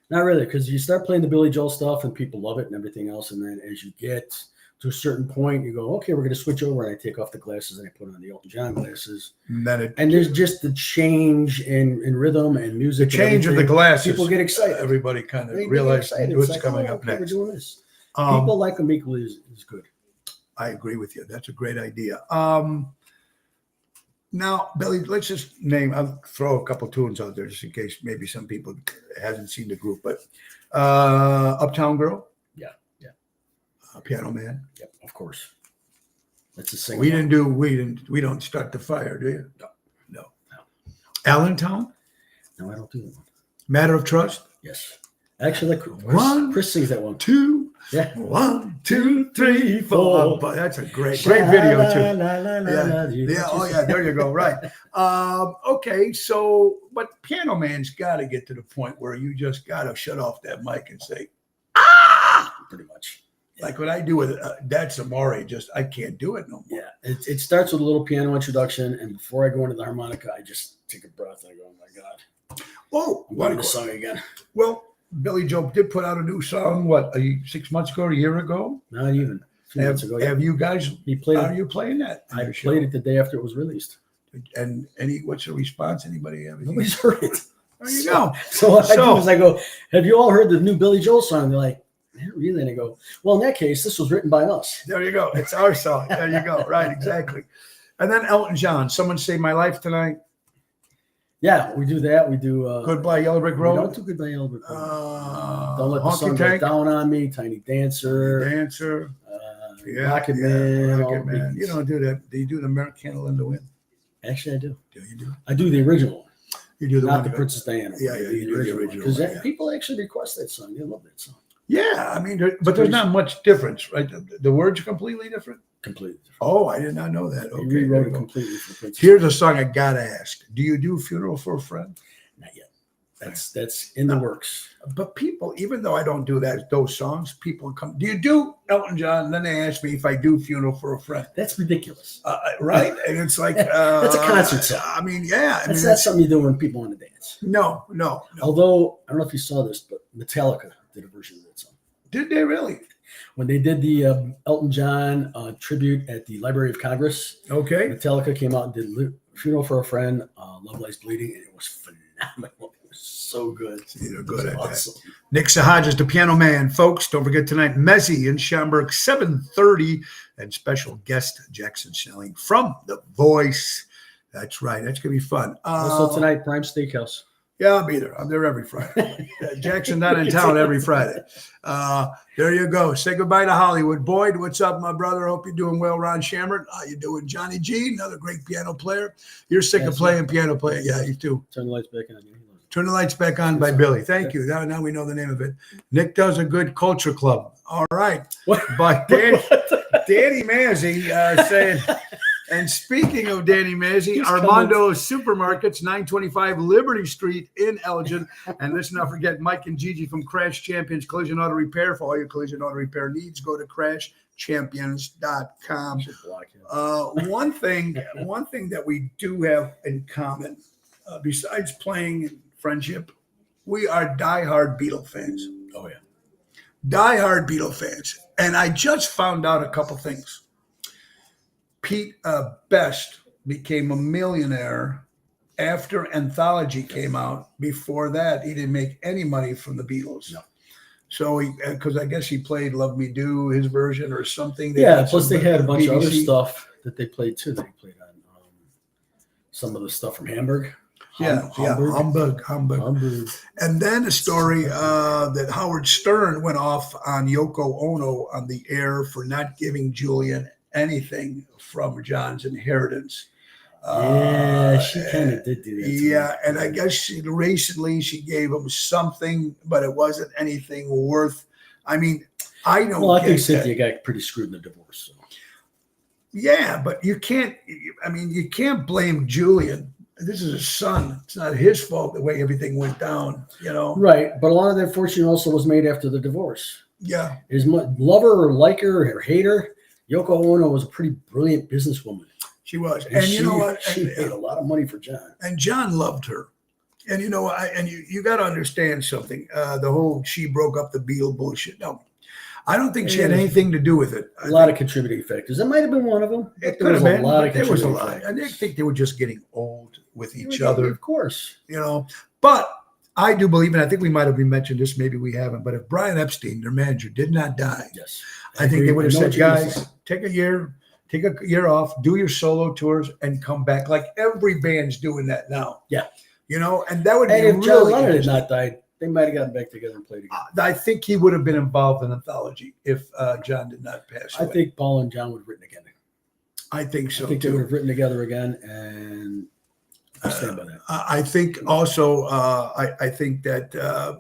Not really, because you start playing the Billy Joel stuff and people love it and everything else. And then as you get to a certain point, you go, okay, we're going to switch over. And I take off the glasses and I put on the Elton John glasses. And then it, And there's just the change in rhythm and the music. and change of the everything. glasses. People get excited. Everybody kind of They get realizes excited. what's It's like, coming oh, up okay, next. We're doing this. Um, People like them equally is good. I agree with you. That's a great idea. Now, Billy, let's just name. I'll throw a couple tunes out there just in case maybe some people hasn't seen the group. But Uptown Girl, Yeah. Piano Man. Yep, of course. That's a single. We don't start the fire, do you? No. Allentown, No, I don't do that one. Matter of Trust. Yes. Actually, like One, Chris sings that one. 2, Yeah. 1, 2, 3, 4. But that's a great video too. Yeah. Oh, yeah. There you go. Right. Okay. So, but Piano Man's got to get to the point where you just got to shut off that mic and say, Pretty much. like what I do with That's Amore. Just I can't do it no more. Yeah. It starts with a little piano introduction. And before I go into the harmonica, I just take a breath. I go, oh my God. Oh, I'm what doing a the song again. Well, Billy Joe did put out a new song. What 6 months ago, a year ago? Not even. A few months ago. Have you guys? He played Are it. you playing that? on I your show? played it the day after it was released. And what's the response? Anybody have? anything? Nobody's heard it. There you go. So what I So- do is I go, have you all heard the new Billy Joel song? They're like, "Yeah, really?" And I go, well, in that case, this was written by us. There you go. It's our song. There you go. Right, exactly. And then Elton John, Someone Saved My Life Tonight. Yeah, we do that. We do Goodbye, Yellow Brick we don't Road. do Goodbye Yellow Brick Road. Honky Don't let the sun go Tank, down on me. Tiny Dancer. Dancer. Yeah, Rocket Man. all Rocket the Man. big You don't do that. Do you do the American Candle in the Wind? Actually, I do. Do you do? I do the original one, You do the not one the that- Princess Diana. Yeah, I yeah, do you do the original because one, yeah. people actually request that song. They love that song. Yeah, I mean, but there's not much difference, right? The words are completely different. Completely different. Oh, I did not know that. He Okay, rewrote there it you go. completely for Princess. Here's a song I gotta ask. Do you do Funeral for a Friend? Not yet. That's in the works. But people, even though I don't do those songs, people come. Do you do Elton John? And then they ask me if I do Funeral for a Friend, That's ridiculous. right? And it's like That's a concert song. I mean, yeah. I mean, That's not something you do when people want to dance. no. Although I don't know if you saw this, but Metallica did a version of that song. Did they really? When they did the Elton John tribute at the Library of Congress, Okay. Metallica came out and did Funeral for a Friend, Love Lies Bleeding, and it was phenomenal. It was so good. They're good at that. Awesome. Nick Sahaj is the Piano Man, folks. Don't forget tonight, Mezzi in Schaumburg, 7:30, and special guest Jackson Snelling from The Voice. That's right. That's gonna be fun. Also tonight, Prime Steakhouse. Yeah, I'll be there. I'm there every Friday. Jackson not in town every Friday. There you go. Say goodbye to Hollywood. Boyd, what's up, my brother? Hope you're doing well. Ron Shammer, how you doing? Johnny G, another great piano player. You're sick of Yes, playing piano playing. Yeah, you too. Turn the lights back on. Turn the Lights Back On by Billy. Thank you. Now we know the name of it. Nick does a good culture club. All right. What? By Danny Mazzi saying, and speaking of Danny Mazzi, He's Armando Supermarkets, 925 Liberty Street in Elgin. And let's not forget Mike and Gigi from Crash Champions Collision Auto Repair. For all your collision auto repair needs, go to crashchampions.com. One thing that we do have in common, besides playing and friendship, we are diehard Beatle fans. Oh, yeah. Diehard Beatle fans. And I just found out a couple things. Pete Best became a millionaire after Anthology came out. Before that, he didn't make any money from the Beatles. No. So because I guess he played Love Me Do, his version or something. Yeah, did plus some they had a bunch of other BBC. stuff that they played too. They played on some of the stuff from Hamburg. Hamburg. Hamburg. And then a story that Howard Stern went off on Yoko Ono on the air for not giving Julian anything from John's inheritance. Yeah, she kind of did do that. Yeah, and I guess recently she gave him something, but it wasn't anything worth. I mean, I don't. Well, I think get Cynthia that. got pretty screwed in the divorce. So. Yeah, but you can't. I mean, you can't blame Julian. This is his son. It's not his fault the way everything went down. You know. Right, but a lot of that fortune also was made after the divorce. Yeah, Lover or like her or hate her, Yoko Ono was a pretty brilliant businesswoman. she was. And And she, you know what? She And, paid a lot of money for John. and John loved her. And you know, you got to understand something. The whole she broke up the Beatle bullshit. No, I don't think she had Yeah. anything to do with it. A lot of contributing factors. That might have been one of them. It There could was have a been. lot But of there was a contributing lot. factors. I think they were just getting old with each other. Of course. You know. But I do believe, and I think we might have mentioned this, maybe we haven't. But if Brian Epstein, their manager, did not die, Yes. I think they would have I know said, what you're gonna guys, say. take a year off, do your solo tours, and come back. Like every band's doing that now. Yeah. You know, and that would be And if really John Lennon had interesting. not died, they might have gotten back together and played again. I think he would have been involved in anthology if John did not pass I away. think Paul and John would have written again. I think so I think they too. would have written together again, and I stand by that. I think also, I think that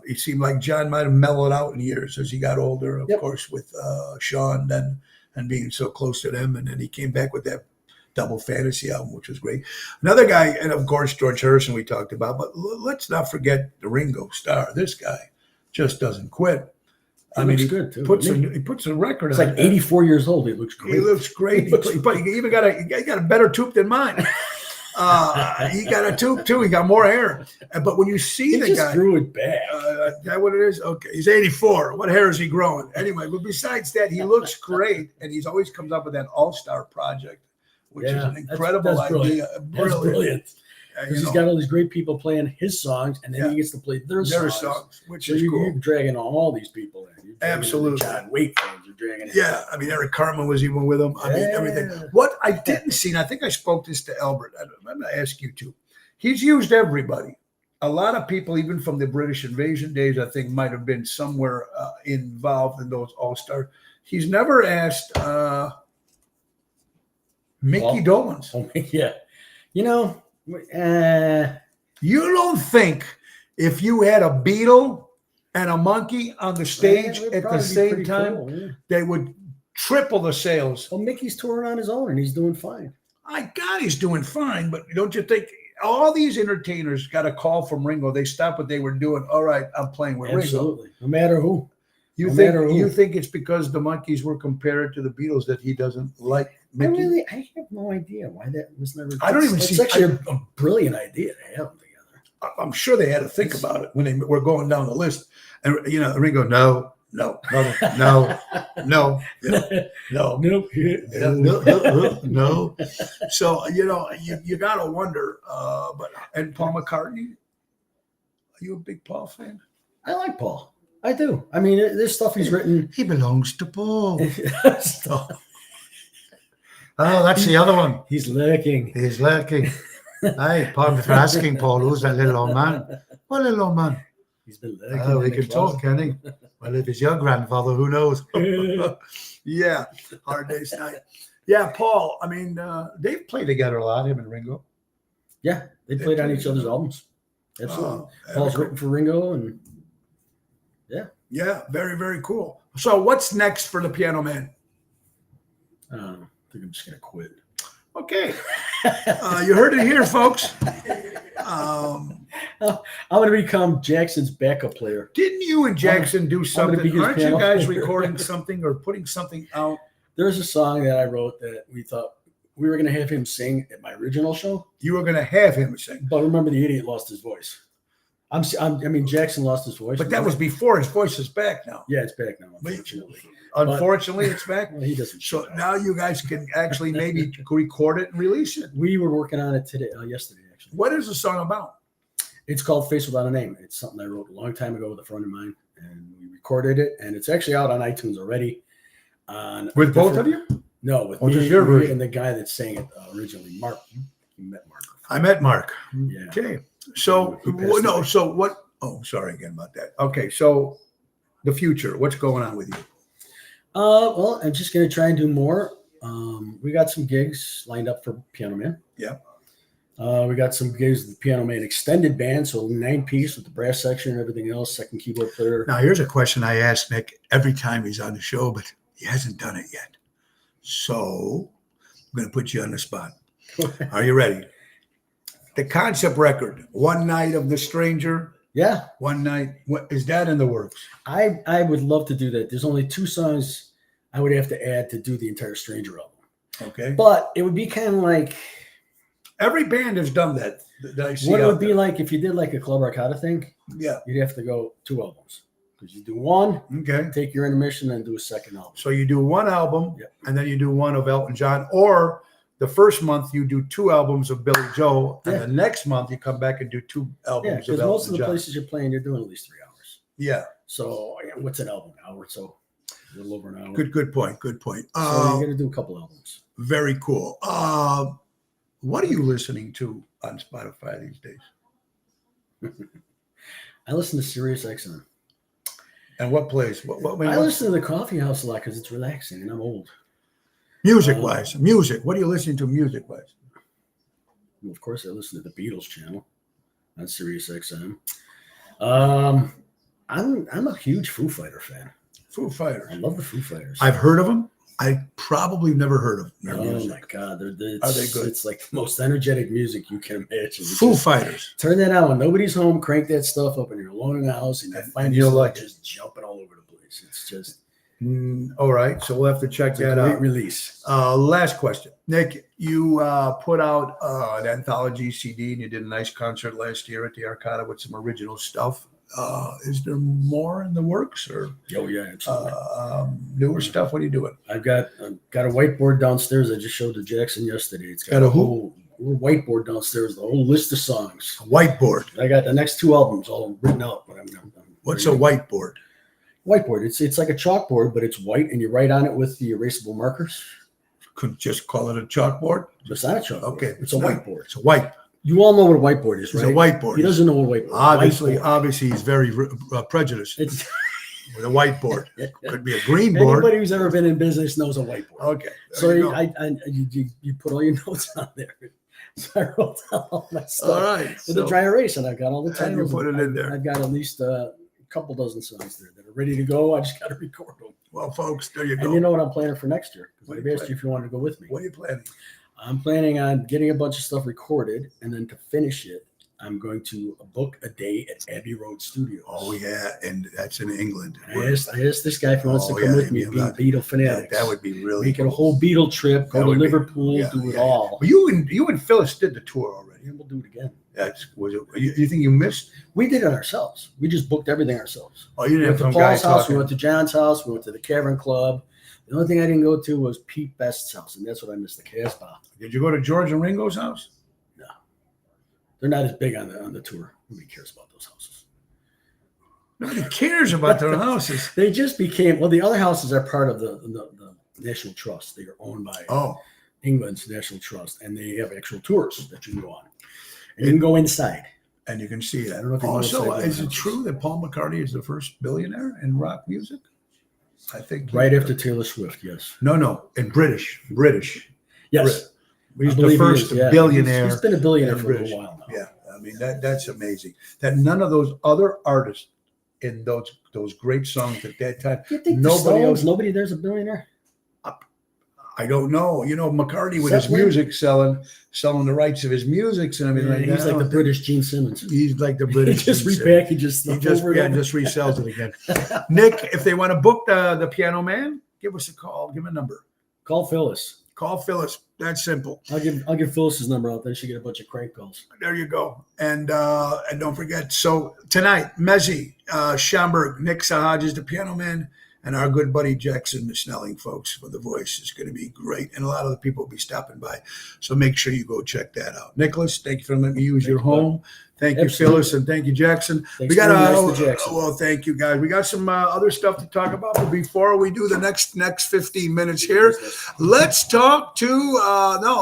it seemed like John might have mellowed out in years as he got older, of Yep. course, with Sean then and being so close to them. And then he came back with that double fantasy album, which was great. Another guy, and of course, George Harrison we talked about, but let's not forget the Ringo Starr. This guy just doesn't quit. He looks good too. He puts a record It's on like it. 84 years old. He looks great. He looks great. But he even got a better tooth than mine. He got a tooth too. He got more hair. But when you see He the just guy, grew it back. that what it is? Okay, he's 84. What hair is he growing? Anyway, but besides that, he looks great, and he's always comes up with that all-star project, which is Yeah, an that's- incredible that's idea. That's brilliant. You Because he's know, got all these great people playing his songs, and then Yeah. he gets to play their their songs. songs, which So is you're cool. dragging all these people in. You're dragging in the Absolutely. John Waite fans. You're dragging in. Yeah, I mean Eric Carmen was even with him. I mean everything. Yeah. What I didn't see, and I think I spoke this to Albert. I'm going to ask you too. He's used everybody. A lot of people, even from the British invasion days, I think might have been somewhere involved in those all-stars. He's never asked Mickey Dolenz. Oh, yeah. You know, You don't think if you had a beetle and a monkey on the stage it'd at the probably be same pretty time, cool, yeah. they would triple the sales? Well, Mickey's touring on his own, and he's doing fine. My God, he's doing fine, but don't you think all these entertainers got a call from Ringo? They stopped what they were doing. All right, I'm playing with Ringo. Absolutely. No matter who. You No think matter who. you think it's because the Monkees were compared to the Beatles that he doesn't like Mickey? I have no idea why that was never. I don't even It's see- actually a brilliant idea to have them together. I'm sure they had to think about it when they were going down the list. And Ringo, no, no, no, no, no, no, Nope. no. So you gotta wonder. And Paul McCartney, are you a big Paul fan? I like Paul. I do. I mean, there's stuff he's written. He belongs to Paul. Stuff. Oh, that's the other one. He's lurking. He's lurking. Hey, pardon me for asking, Paul, who's that little old man? What little old man? He's been lurking. Oh, in he the can talk, can he? Well, if it's your grandfather, who knows? Yeah, Hard Day's Night. Yeah, Paul, I mean, they've played together a lot, him and Ringo. Yeah, they played on each other's albums. Absolutely. Oh, Paul's written for Ringo, and yeah, very, very cool. So what's next for the Piano Man? I don't know. I think I'm just gonna quit. Okay. You heard it here, folks. I'm gonna become Jackson's backup player. Didn't you and Jackson do gonna something? be his Aren't you piano guys player. recording something or putting something out? There's a song that I wrote that we thought we were gonna have him sing at my original show, You were going to have him sing. but remember the idiot lost his voice. I mean, Jackson lost his voice, But that was before his voice is back now. yeah, it's back now. Unfortunately, Unfortunately, it's back. well, he doesn't. So now you guys can actually maybe record it and release it. We were working on it today, yesterday actually. What is the song about? It's called Face Without a Name. It's something I wrote a long time ago with a friend of mine, and we recorded it, and it's actually out on iTunes already. With both of you? No, with Or me, just your me version? and the guy that sang it originally, Mark. You met Mark. I met Mark. Yeah. Okay. So, He passed away. so what? Oh, sorry again about that. Okay. So the future, what's going on with you? Well, I'm just gonna try and do more. We got some gigs lined up for Piano Man. Yeah. We got some gigs with the Piano Man extended band, so 9-piece with the brass section and everything else, second keyboard player. Now, here's a question I ask Nick every time he's on the show, but he hasn't done it yet. So I'm going to put you on the spot. Are you ready? The concept record, One Night of the Stranger, Yeah, one night. What is that in the works? I would love to do that. There's only 2 songs I would have to add to do the entire Stranger album, Okay. but it would be kind of like Every band has done that. That I see what it out would be there. like if you did like a Club Arcada thing. Yeah. You'd have to go 2 albums because you do one, Okay. take your intermission, and do a second album. So you do one album, Yep. and then you do one of Elton John, or the first month you do 2 albums of Billy Joel, and Yeah. the next month you come back and do 2 Yeah, albums because of most Elton of the John. places you're playing, you're doing at least 3 hours. Yeah. So what's an album? An hour, so a little over an hour. Good point. Good point. So you're gonna do a couple albums. Very cool. What are you listening to on Spotify these days? I listen to Sirius XM. And what plays? I listen to the Coffee House a lot because it's relaxing, and I'm old. Music wise, music. What are you listening to music wise? And of course, I listen to the Beatles channel on Sirius XM. I'm a huge Foo Fighter fan. Foo Fighters. I love the Foo Fighters. I've heard of them. I probably never heard of their Oh music. my God, Are they good? It's like the most energetic music you can imagine. You Foo just Fighters. turn that on when nobody's home, crank that stuff up, and you're alone in the house, and you And find you'll yourself like it. just jumping all over the place. It's just All right, so we'll have to check it's a that great out. release. Last question, Nick. You put out an anthology CD, and you did a nice concert last year at the Arcada with some original stuff. Is there more in the works, or Oh yeah, absolutely. newer stuff? What are you doing? I've got a whiteboard downstairs. I just showed to Jackson yesterday. It's got Got a a who? whole whiteboard downstairs, the whole list of songs. A whiteboard. I got the next 2 albums all written out. But I'm What's a whiteboard? whiteboard? It's like a chalkboard, but it's white, and you write on it with the erasable markers. Could just call it a chalkboard. But it's not a chalkboard. Okay, it's a not. whiteboard. It's a white. You all know what a whiteboard is, It's right? a whiteboard. He doesn't know what a whiteboard is. Obviously, Whiteboard. obviously, he's very prejudiced It's with a whiteboard. Could be a green board. anybody who's ever been in business knows a whiteboard. Okay. there So you go. you put all your notes on there. So I wrote down all my stuff All right. with a dry erase, and I've got all the And you titles. put it in there. I've got at least a couple dozen songs there that are ready to go. I just got to record them. Well, folks, there you And go. you know what I'm planning for next year? What Because are you I've asked you if you wanted to go with me. What are you planning? I'm planning on getting a bunch of stuff recorded, and then to finish it, I'm going to book a day at Abbey Road Studios. Oh yeah, and that's in England. I asked this guy if he wants to Oh, come yeah, with me, yeah, being that- Beatle fanatics. That would be really Make it a cool. whole Beatle trip, go That to would be- Liverpool, yeah, do it yeah. all. Well, you and Phyllis did the tour already. Yeah, we'll do it again. That's was it. You think you missed? We did it ourselves. We just booked everything ourselves. Oh, you We didn't went have to some guy Paul's house, we talking. went to John's house, we went to the Cavern Club. The only thing I didn't go to was Pete Best's house, and that's what I missed, the Casbah. Did you go to George and Ringo's house? They're not as big on the tour. Nobody cares about those houses. Nobody cares about their houses. They just became, well, the other houses are part of the National Trust. They are owned by Oh, England's National Trust, and they have actual tours that you can go on. And you can go inside. and you can see I that. don't know if you know Also, what's is like it true that Paul McCartney is the first billionaire in rock music? I think he- Right after Taylor Swift, yes. No, in British. Yes. He's I the believe he first is, yeah. billionaire. He's been a billionaire in for British. a while now. Yeah, I mean that's amazing. That none of those other artists in those great songs at that time. You think Nobody else- nobody there's a billionaire? I don't know. You know, McCartney with his Zeppelin? music selling the rights of his music and everything like He's that. like the British Gene Simmons. He's like the He British. just Gene Simmons. repackages He stuff just over and over. just resells it again. Nick, if they want to book the Piano Man, give us a call. Give him a number. Call Phyllis. Call Phyllis. That's simple. I'll give Phyllis's number out. Then she get a bunch of crank calls. There you go. And don't forget. So tonight, Mezzi, Schomburg, Nick Sahaj is the Piano Man, and our good buddy Jackson Snelling, folks, for the voice is going to be great. And a lot of the people will be stopping by. So make sure you go check that out. Nicholas, thank you for letting me use your Thank you, bud. home. Thank you, Absolutely. Phyllis, and thank you, Jackson. Thanks We got very much to Jackson. well, thank you guys. We got some other stuff to talk about, but before we do the next 15 minutes here, let's talk to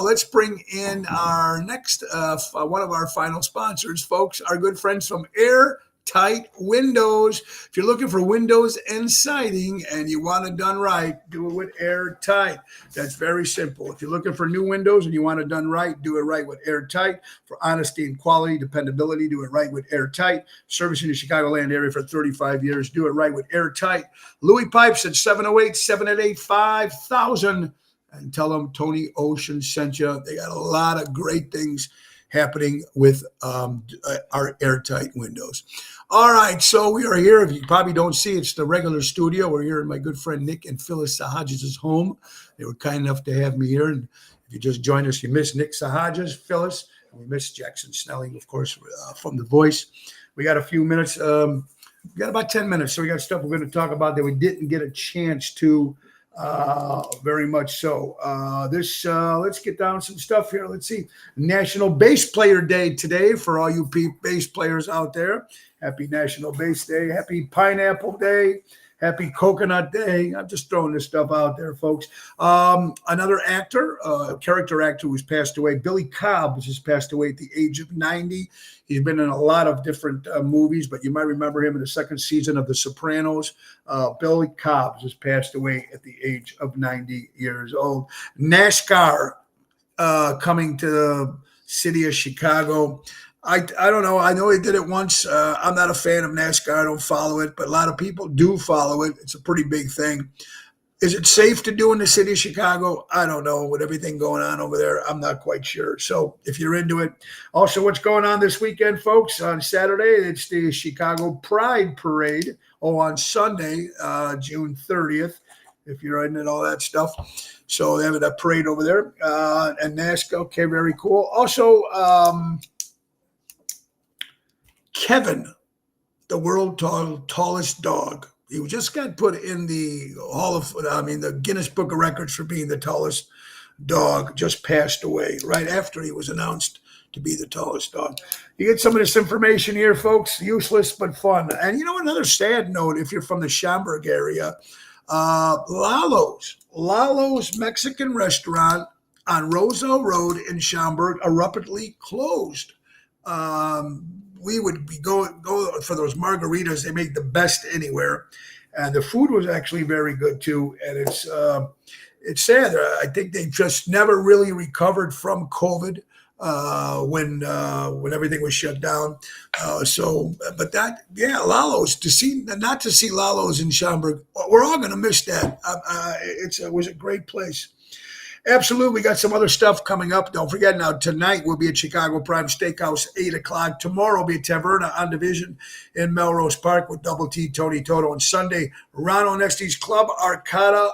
let's bring in our next one of our final sponsors, folks, our good friends from Airtight Windows. If you're looking for windows and siding and you want it done right, do it with Airtight. That's very simple. If you're looking for new windows and you want it done right, do it right with Airtight. For honesty and quality, dependability, do it right with Airtight. Servicing the Chicagoland area for 35 years, do it right with Airtight. Louis Pipes at 708-788-5000. And tell them Tony Ocean sent you. They got a lot of great things happening with our airtight windows. All right, so we are here. If you probably don't see, it's the regular studio. We're here in my good friend Nick and Phyllis Sahajas' home. They were kind enough to have me here. And if you just joined us, you missed Nick Sahajas, Phyllis, and we missed Jackson Snelling, of course, from The Voice. We got a few minutes. We got about 10 minutes, so we got stuff we're going to talk about that we didn't get a chance to very much so. Let's get down some stuff here. Let's see. National Bass Player Day today for all you bass players out there. Happy National Bass Day. Happy Pineapple Day. Happy Coconut Day. I'm just throwing this stuff out there, folks. Another actor, character actor who's passed away, Billy Cobb, has just passed away at the age of 90. He's been in a lot of different movies, but you might remember him in the second season of The Sopranos. Billy Cobb just passed away at the age of 90 years old. NASCAR coming to the city of Chicago. I don't know. I know he did it once. I'm not a fan of NASCAR. I don't follow it, but a lot of people do follow it. It's a pretty big thing. Is it safe to do in the city of Chicago? I don't know. With everything going on over there, I'm not quite sure. So if you're into it. Also, what's going on this weekend, folks? On Saturday, it's the Chicago Pride Parade. Oh, on Sunday, June 30th, if you're into all that stuff. So they have a parade over there. And NASCAR, okay, very cool. Also, Kevin, the world's tallest dog. He just got put in the the Guinness Book of Records for being the tallest dog, just passed away right after he was announced to be the tallest dog. You get some of this information here, folks, useless but fun. And you know, another sad note, if you're from the Schaumburg area, Lalo's Mexican restaurant on Roselle Road in Schaumburg abruptly closed. We would be go for those margaritas. They make the best anywhere, and the food was actually very good too. And it's sad. I think they just never really recovered from COVID when everything was shut down. Lalo's not to see Lalo's in Schaumburg. We're all going to miss that. It was a great place. Absolutely. We got some other stuff coming up. Don't forget now, tonight we'll be at Chicago Prime Steakhouse, 8 o'clock. Tomorrow we'll be at Taverna on Division in Melrose Park with Double T, Tony Toto. And Sunday, Ron Onesti's Club Arcada,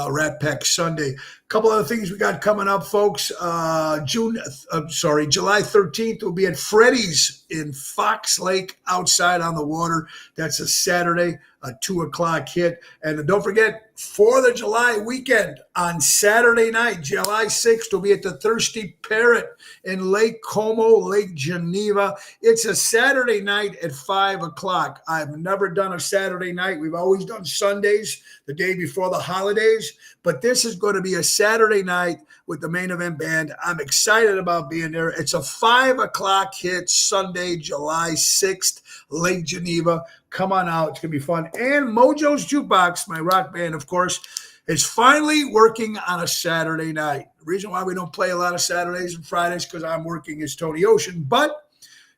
Rat Pack Sunday. A couple other things we got coming up, folks. July 13th, we'll be at Freddy's in Fox Lake outside on the water. That's a Saturday, a 2 o'clock hit. And don't forget, 4th of July weekend on Saturday night, July 6th, we'll be at the Thirsty Parrot in Lake Como, Lake Geneva. It's a Saturday night at 5 o'clock. I've never done a Saturday night. We've always done Sundays, the day before the holidays. But this is going to be a Saturday night with the Main Event Band. I'm excited about being there. It's a 5 o'clock hit Sunday, July 6th, Lake Geneva. Come on out. It's going to be fun. And Mojo's Jukebox, my rock band, of course, is finally working on a Saturday night. The reason why we don't play a lot of Saturdays and Fridays because I'm working is Tony Ocean. But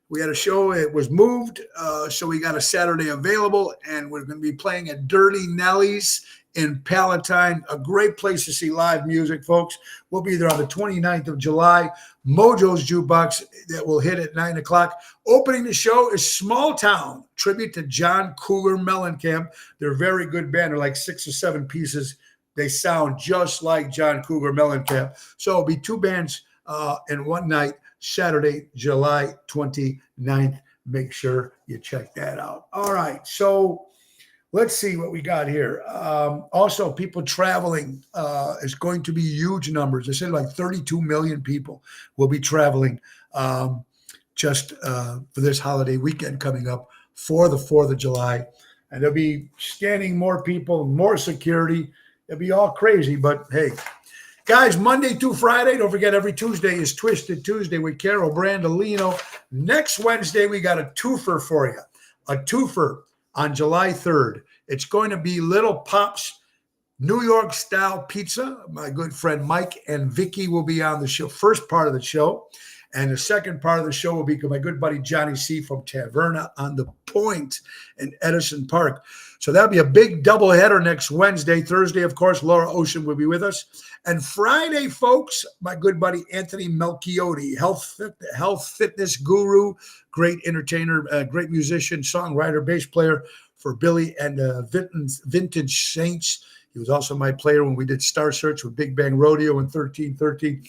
we had a show. It was moved, so we got a Saturday available, and we're going to be playing at Dirty Nelly's in Palatine, a great place to see live music, folks. We'll be there on the 29th of July. Mojo's Jukebox that will hit at 9 o'clock. Opening the show is Small Town, tribute to John Cougar Mellencamp. They're a very good band. They're like 6 or 7 pieces. They sound just like John Cougar Mellencamp. So it'll be 2 bands in one night, Saturday, July 29th. Make sure you check that out. All right, so let's see what we got here. Also, people traveling is going to be huge numbers. They said like 32 million people will be traveling just for this holiday weekend coming up for the 4th of July. And they'll be scanning more people, more security. It'll be all crazy, but hey. Guys, Monday through Friday, don't forget every Tuesday is Twisted Tuesday with Carol Brandolino. Next Wednesday, we got a twofer for you. A twofer on July 3rd. It's going to be Little Pop's New York style pizza. My good friend Mike and Vicky will be on the show, first part of the show. And the second part of the show will be my good buddy Johnny C. from Taverna on the Point in Edison Park. So that'll be a big doubleheader next Wednesday. Thursday, of course, Laura Ocean will be with us. And Friday, folks, my good buddy Anthony Melchiotti, health fitness guru, great entertainer, great musician, songwriter, bass player for Billy and Vintage Saints. He was also my player when we did Star Search with Big Bang Rodeo in 1313.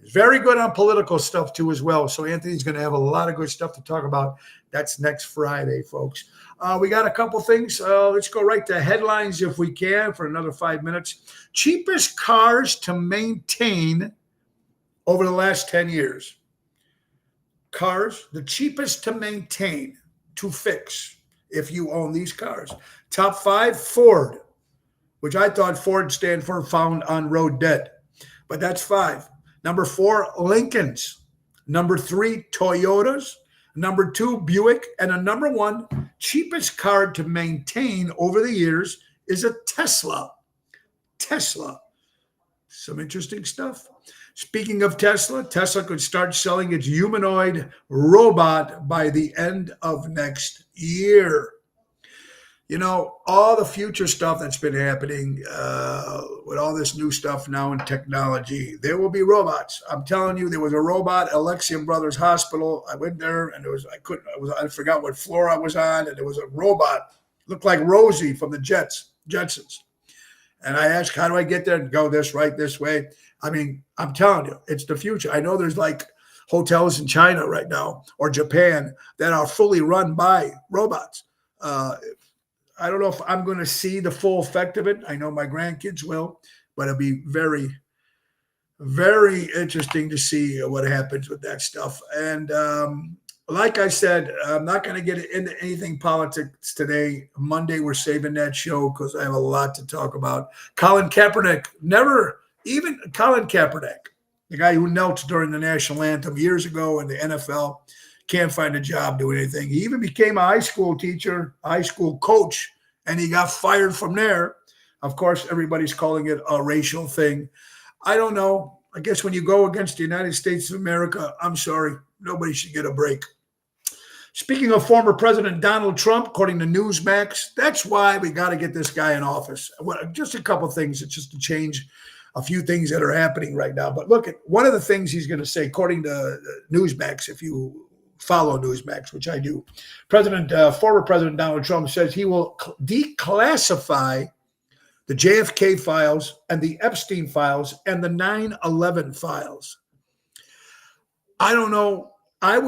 He's very good on political stuff too as well. So Anthony's going to have a lot of good stuff to talk about. That's next Friday, folks. We got a couple things. Let's go right to headlines if we can for another 5 minutes. Cheapest cars to maintain over the last 10 years. Cars, the cheapest to maintain, to fix if you own these cars. Top 5, Ford, which I thought Ford stand for found on road dead. But that's 5. Number 4, Lincolns. Number 3, Toyotas. Number 2, Buick. And a number 1, cheapest car to maintain over the years is a Tesla. Tesla. Some interesting stuff. Speaking of Tesla, Tesla could start selling its humanoid robot by the end of next year. You know, all the future stuff that's been happening with all this new stuff now in technology, there will be robots. I'm telling you, there was a robot at Alexian Brothers Hospital. I went there and I forgot what floor I was on, and there was a robot, looked like Rosie from the Jetsons. And I asked, how do I get there? And go this way. I mean, I'm telling you, it's the future. I know there's like hotels in China right now or Japan that are fully run by robots. I don't know if I'm going to see the full effect of it. I know my grandkids will, but it'll be very, very interesting to see what happens with that stuff. And like I said, I'm not going to get into anything politics today. Monday, we're saving that show because I have a lot to talk about. Colin Kaepernick, Colin Kaepernick, the guy who knelt during the national anthem years ago in the NFL, can't find a job doing anything. He even became a high school teacher, high school coach, and he got fired from there. Of course, everybody's calling it a racial thing. I don't know. I guess when you go against the United States of America, I'm sorry, nobody should get a break. Speaking of former President Donald Trump, according to Newsmax, that's why we got to get this guy in office. Just a couple of things. It's just to change a few things that are happening right now. But look at one of the things he's going to say, according to Newsmax, if you follow Newsmax, which I do. Former President Donald Trump says he will declassify the JFK files and the Epstein files and the 9/11 files. I don't know. I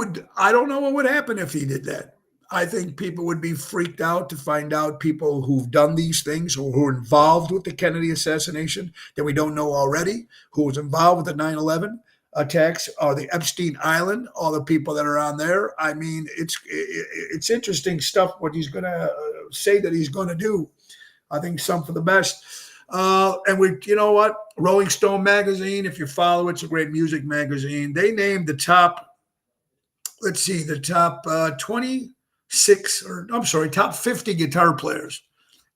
don't know what would happen if he did that. I think people would be freaked out to find out people who've done these things or who are involved with the Kennedy assassination that we don't know already, who was involved with the 9/11 attacks or the Epstein Island, all the people that are on there. I mean, it's interesting stuff what he's going to say that he's going to do. I think some for the best. And you know what? Rolling Stone magazine, if you follow it, it's a great music magazine. They named the top 50 guitar players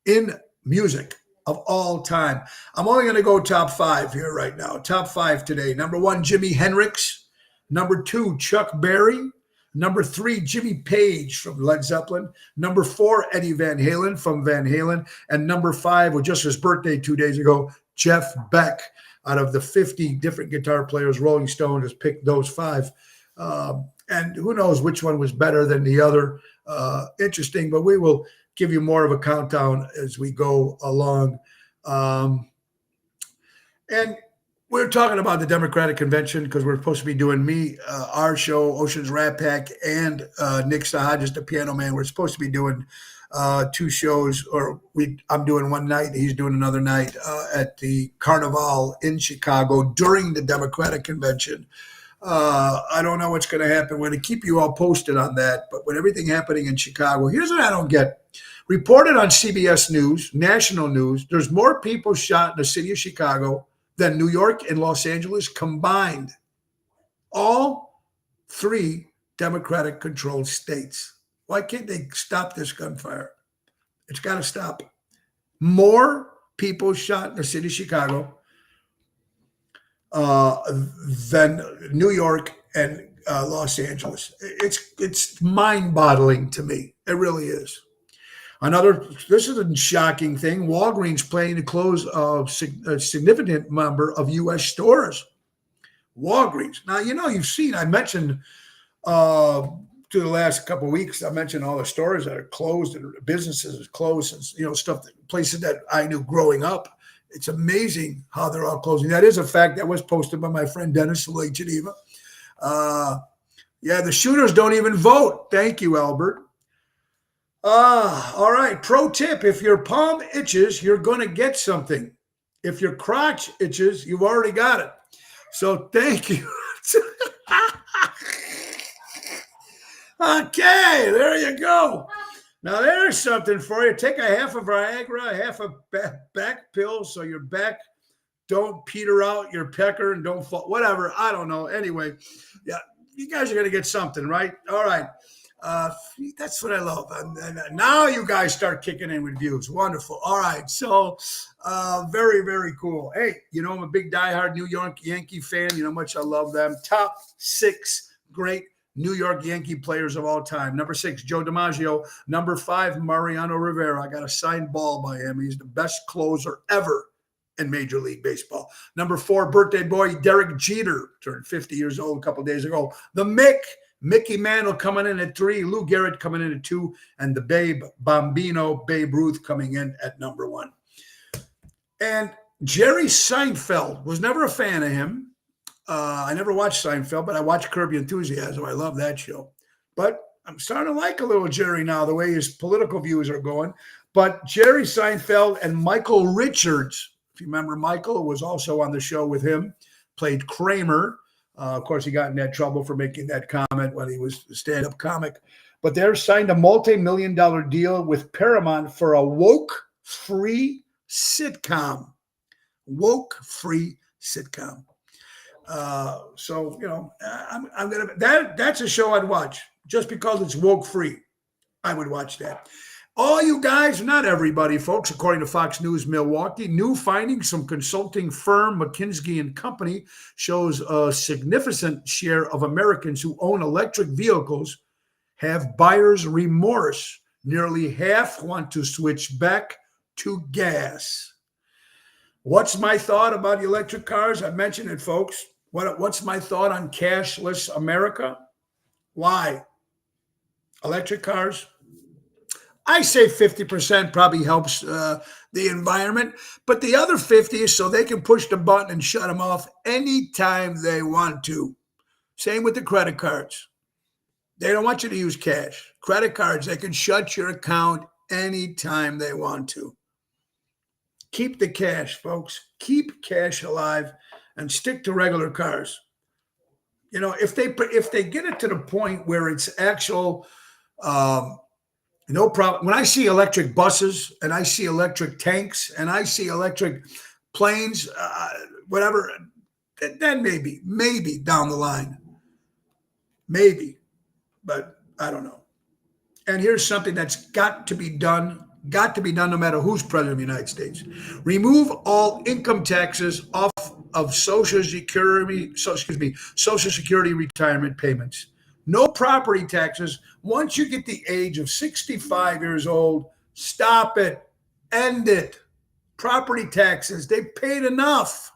in music of all time. I'm only going to go top 5 here right now. Top 5 today. Number 1, Jimi Hendrix. Number 2, Chuck Berry. Number 3, Jimmy Page from Led Zeppelin. Number 4, Eddie Van Halen from Van Halen. And number 5, was just his birthday 2 days ago, Jeff Beck. Out of the 50 different guitar players, Rolling Stone has picked those 5. And who knows which one was better than the other. Interesting, but we will give you more of a countdown as we go along. And we're talking about the Democratic Convention because we're supposed to be doing our show, Ocean's Rat Pack, and Nick Sahajas, the piano man. We're supposed to be doing 2 shows, I'm doing one night, he's doing another night at the Carnival in Chicago during the Democratic Convention. I don't know what's going to happen. We're going to keep you all posted on that. But with everything happening in Chicago, here's what I don't get. Reported on CBS News, national news, there's more people shot in the city of Chicago than New York and Los Angeles combined. All 3 Democratic-controlled states. Why can't they stop this gunfire? It's got to stop. More people shot in the city of Chicago than New York and Los Angeles. It's mind-boggling to me. It really is. This is a shocking thing. Walgreens planning to close a significant number of U.S. stores. Walgreens. Now, you've seen, I mentioned to the last couple of weeks, I mentioned all the stores that are closed and businesses are closed and, places that I knew growing up. It's amazing how they're all closing. That is a fact that was posted by my friend Dennis Lake Geneva. The shooters don't even vote. Thank you, Albert. All right. Pro tip: if your palm itches, you're going to get something. If your crotch itches, you've already got it. So thank you. Okay, there you go. Now there's something for you. Take a half of Viagra, half of back pills, so your back don't peter out your pecker and don't fall. Whatever. I don't know. Anyway, yeah, you guys are going to get something, right? All right. That's what I love. And now you guys start kicking in with views. Wonderful. All right. So very, very cool. Hey, I'm a big diehard New York Yankee fan. You know how much I love them. Top 6 great New York Yankee players of all time. Number 6, Joe DiMaggio. Number 5, Mariano Rivera. I got a signed ball by him. He's the best closer ever in Major League Baseball. Number 4, birthday boy, Derek Jeter. Turned 50 years old a couple days ago. The Mickey Mantle coming in at 3, Lou Gehrig coming in at 2, and the Babe Bambino, Babe Ruth coming in at number 1. And Jerry Seinfeld, was never a fan of him. I never watched Seinfeld, but I watched Curb Your Enthusiasm. I love that show. But I'm starting to like a little Jerry now, the way his political views are going. But Jerry Seinfeld and Michael Richards, if you remember, Michael was also on the show with him, played Kramer. Of course, he got in that trouble for making that comment when he was a stand-up comic. But they're signed a multi-million-dollar deal with Paramount for a woke-free sitcom. Woke-free sitcom. I'm gonna that's a show I'd watch just because it's woke-free. I would watch that. All you guys, not everybody, folks, according to Fox News Milwaukee, new findings from consulting firm McKinsey & Company shows a significant share of Americans who own electric vehicles have buyer's remorse. Nearly half want to switch back to gas. What's my thought about electric cars? I mentioned it, folks. What's my thought on cashless America? Why? Electric cars? I say 50% probably helps the environment, but the other 50 is so they can push the button and shut them off anytime they want to. Same with the credit cards. They don't want you to use cash. Credit cards, they can shut your account anytime they want to. Keep the cash, folks. Keep cash alive and stick to regular cars. If they get it to the point where it's actual no problem. When I see electric buses and I see electric tanks and I see electric planes, whatever, then maybe down the line. Maybe, but I don't know. And here's something that's got to be done no matter who's president of the United States. Remove all income taxes off of Social Security retirement payments. No property taxes. Once you get the age of 65 years old, stop it. End it. Property taxes, they paid enough.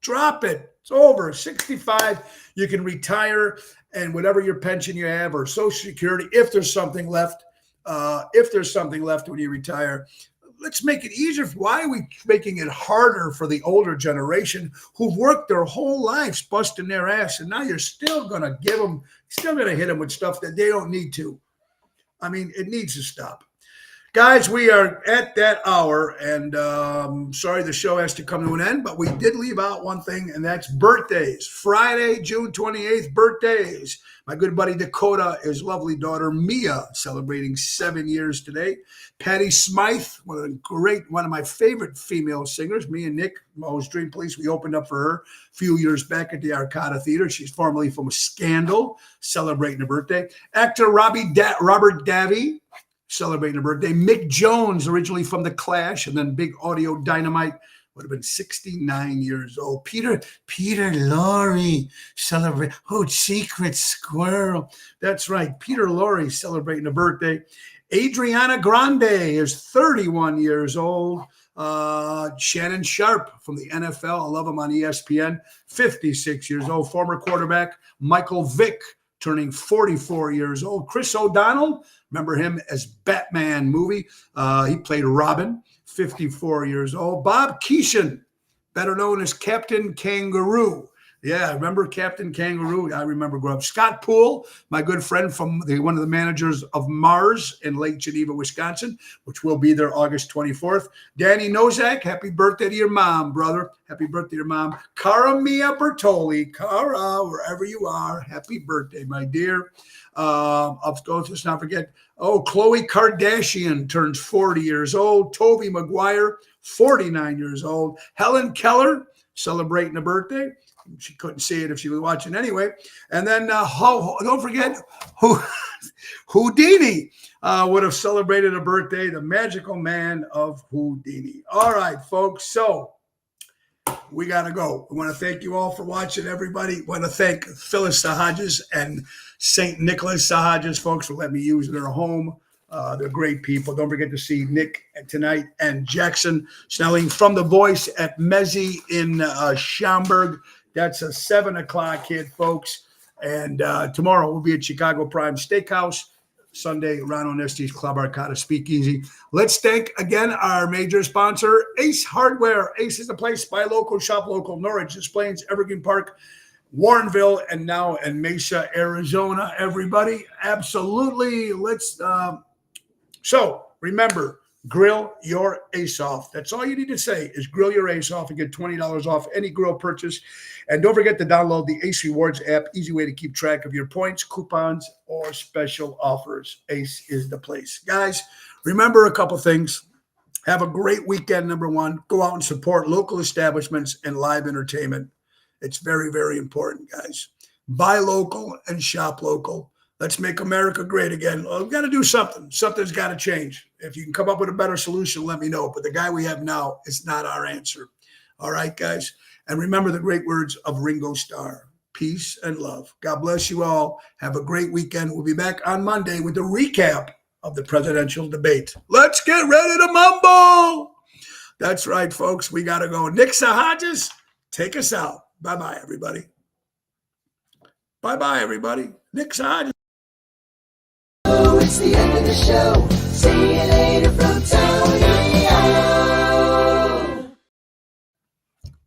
Drop it. It's over. 65, you can retire, and whatever your pension you have or Social Security, if there's something left when you retire, let's make it easier. Why are we making it harder for the older generation who've worked their whole lives busting their ass, and now you're still going to hit them with stuff that they don't need to? I mean, it needs to stop. Guys, we are at that hour, and sorry the show has to come to an end, but we did leave out one thing, and that's birthdays. Friday, June 28th, birthdays. My good buddy Dakota, his lovely daughter Mia, celebrating 7 years today. Patty Smythe, one of my favorite female singers. Me and Nick, Mo's Dream Police, we opened up for her a few years back at the Arcada Theater. She's formerly from Scandal, celebrating a birthday. Actor Robert Davi, celebrating a birthday. Mick Jones, originally from The Clash, and then big audio dynamite would have been 69 years old. Peter Lorre celebrate. Oh, Secret Squirrel. That's right. Peter Lorre celebrating a birthday. Adriana Grande is 31 years old. Shannon Sharp from the NFL. I love him on ESPN. 56 years old. Former quarterback Michael Vick turning 44 years old. Chris O'Donnell, remember him as Batman movie. He played Robin, 54 years old. Bob Keeshan, better known as Captain Kangaroo. Yeah, I remember Captain Kangaroo. I remember growing up. Scott Poole, my good friend from one of the managers of Mars in Lake Geneva, Wisconsin, which will be there August 24th. Danny Nozak, happy birthday to your mom, brother. Happy birthday to your mom. Cara Mia Bertoli. Cara, wherever you are, happy birthday, my dear. Let's not forget. Oh, Khloe Kardashian turns 40 years old. Toby Maguire, 49 years old. Helen Keller, celebrating a birthday. She couldn't see it if she was watching anyway. And then don't forget Houdini would have celebrated a birthday, the magical man of Houdini. All right, folks. So we got to go. I want to thank you all for watching, everybody. I want to thank Phyllis Sahajas and St. Nicholas Sahajas, folks, for letting me use their home. They're great people. Don't forget to see Nick tonight and Jackson Snelling from The Voice at Mezzi in Schaumburg. That's a 7 o'clock hit, folks. And tomorrow we'll be at Chicago Prime Steakhouse. Sunday, Ron Onesti's Club Arcata Speakeasy. Let's thank again our major sponsor, Ace Hardware. Ace is the place. Buy local, shop local. Norwich, Des Plaines, Evergreen Park, Warrenville, and now in Mesa, Arizona. Everybody, absolutely. So remember, grill your ace off. That's all you need to say is grill your ace off and get $20 off any grill purchase. And don't forget to download the Ace Rewards app. Easy way to keep track of your points, coupons, or special offers. Ace is the place. Guys, remember a couple things. Have a great weekend, number one. Go out and support local establishments and live entertainment. It's very, very important, guys. Buy local and shop local. Let's make America great again. Well, we've got to do something. Something's got to change. If you can come up with a better solution, let me know. But the guy we have now is not our answer. All right, guys? And remember the great words of Ringo Starr. Peace and love. God bless you all. Have a great weekend. We'll be back on Monday with the recap of the presidential debate. Let's get ready to mumble. That's right, folks. We got to go. Nick Sahajas, take us out. Bye-bye, everybody. Bye-bye, everybody. Nick Sahajas. Oh, it's the end of the show. See you later from town.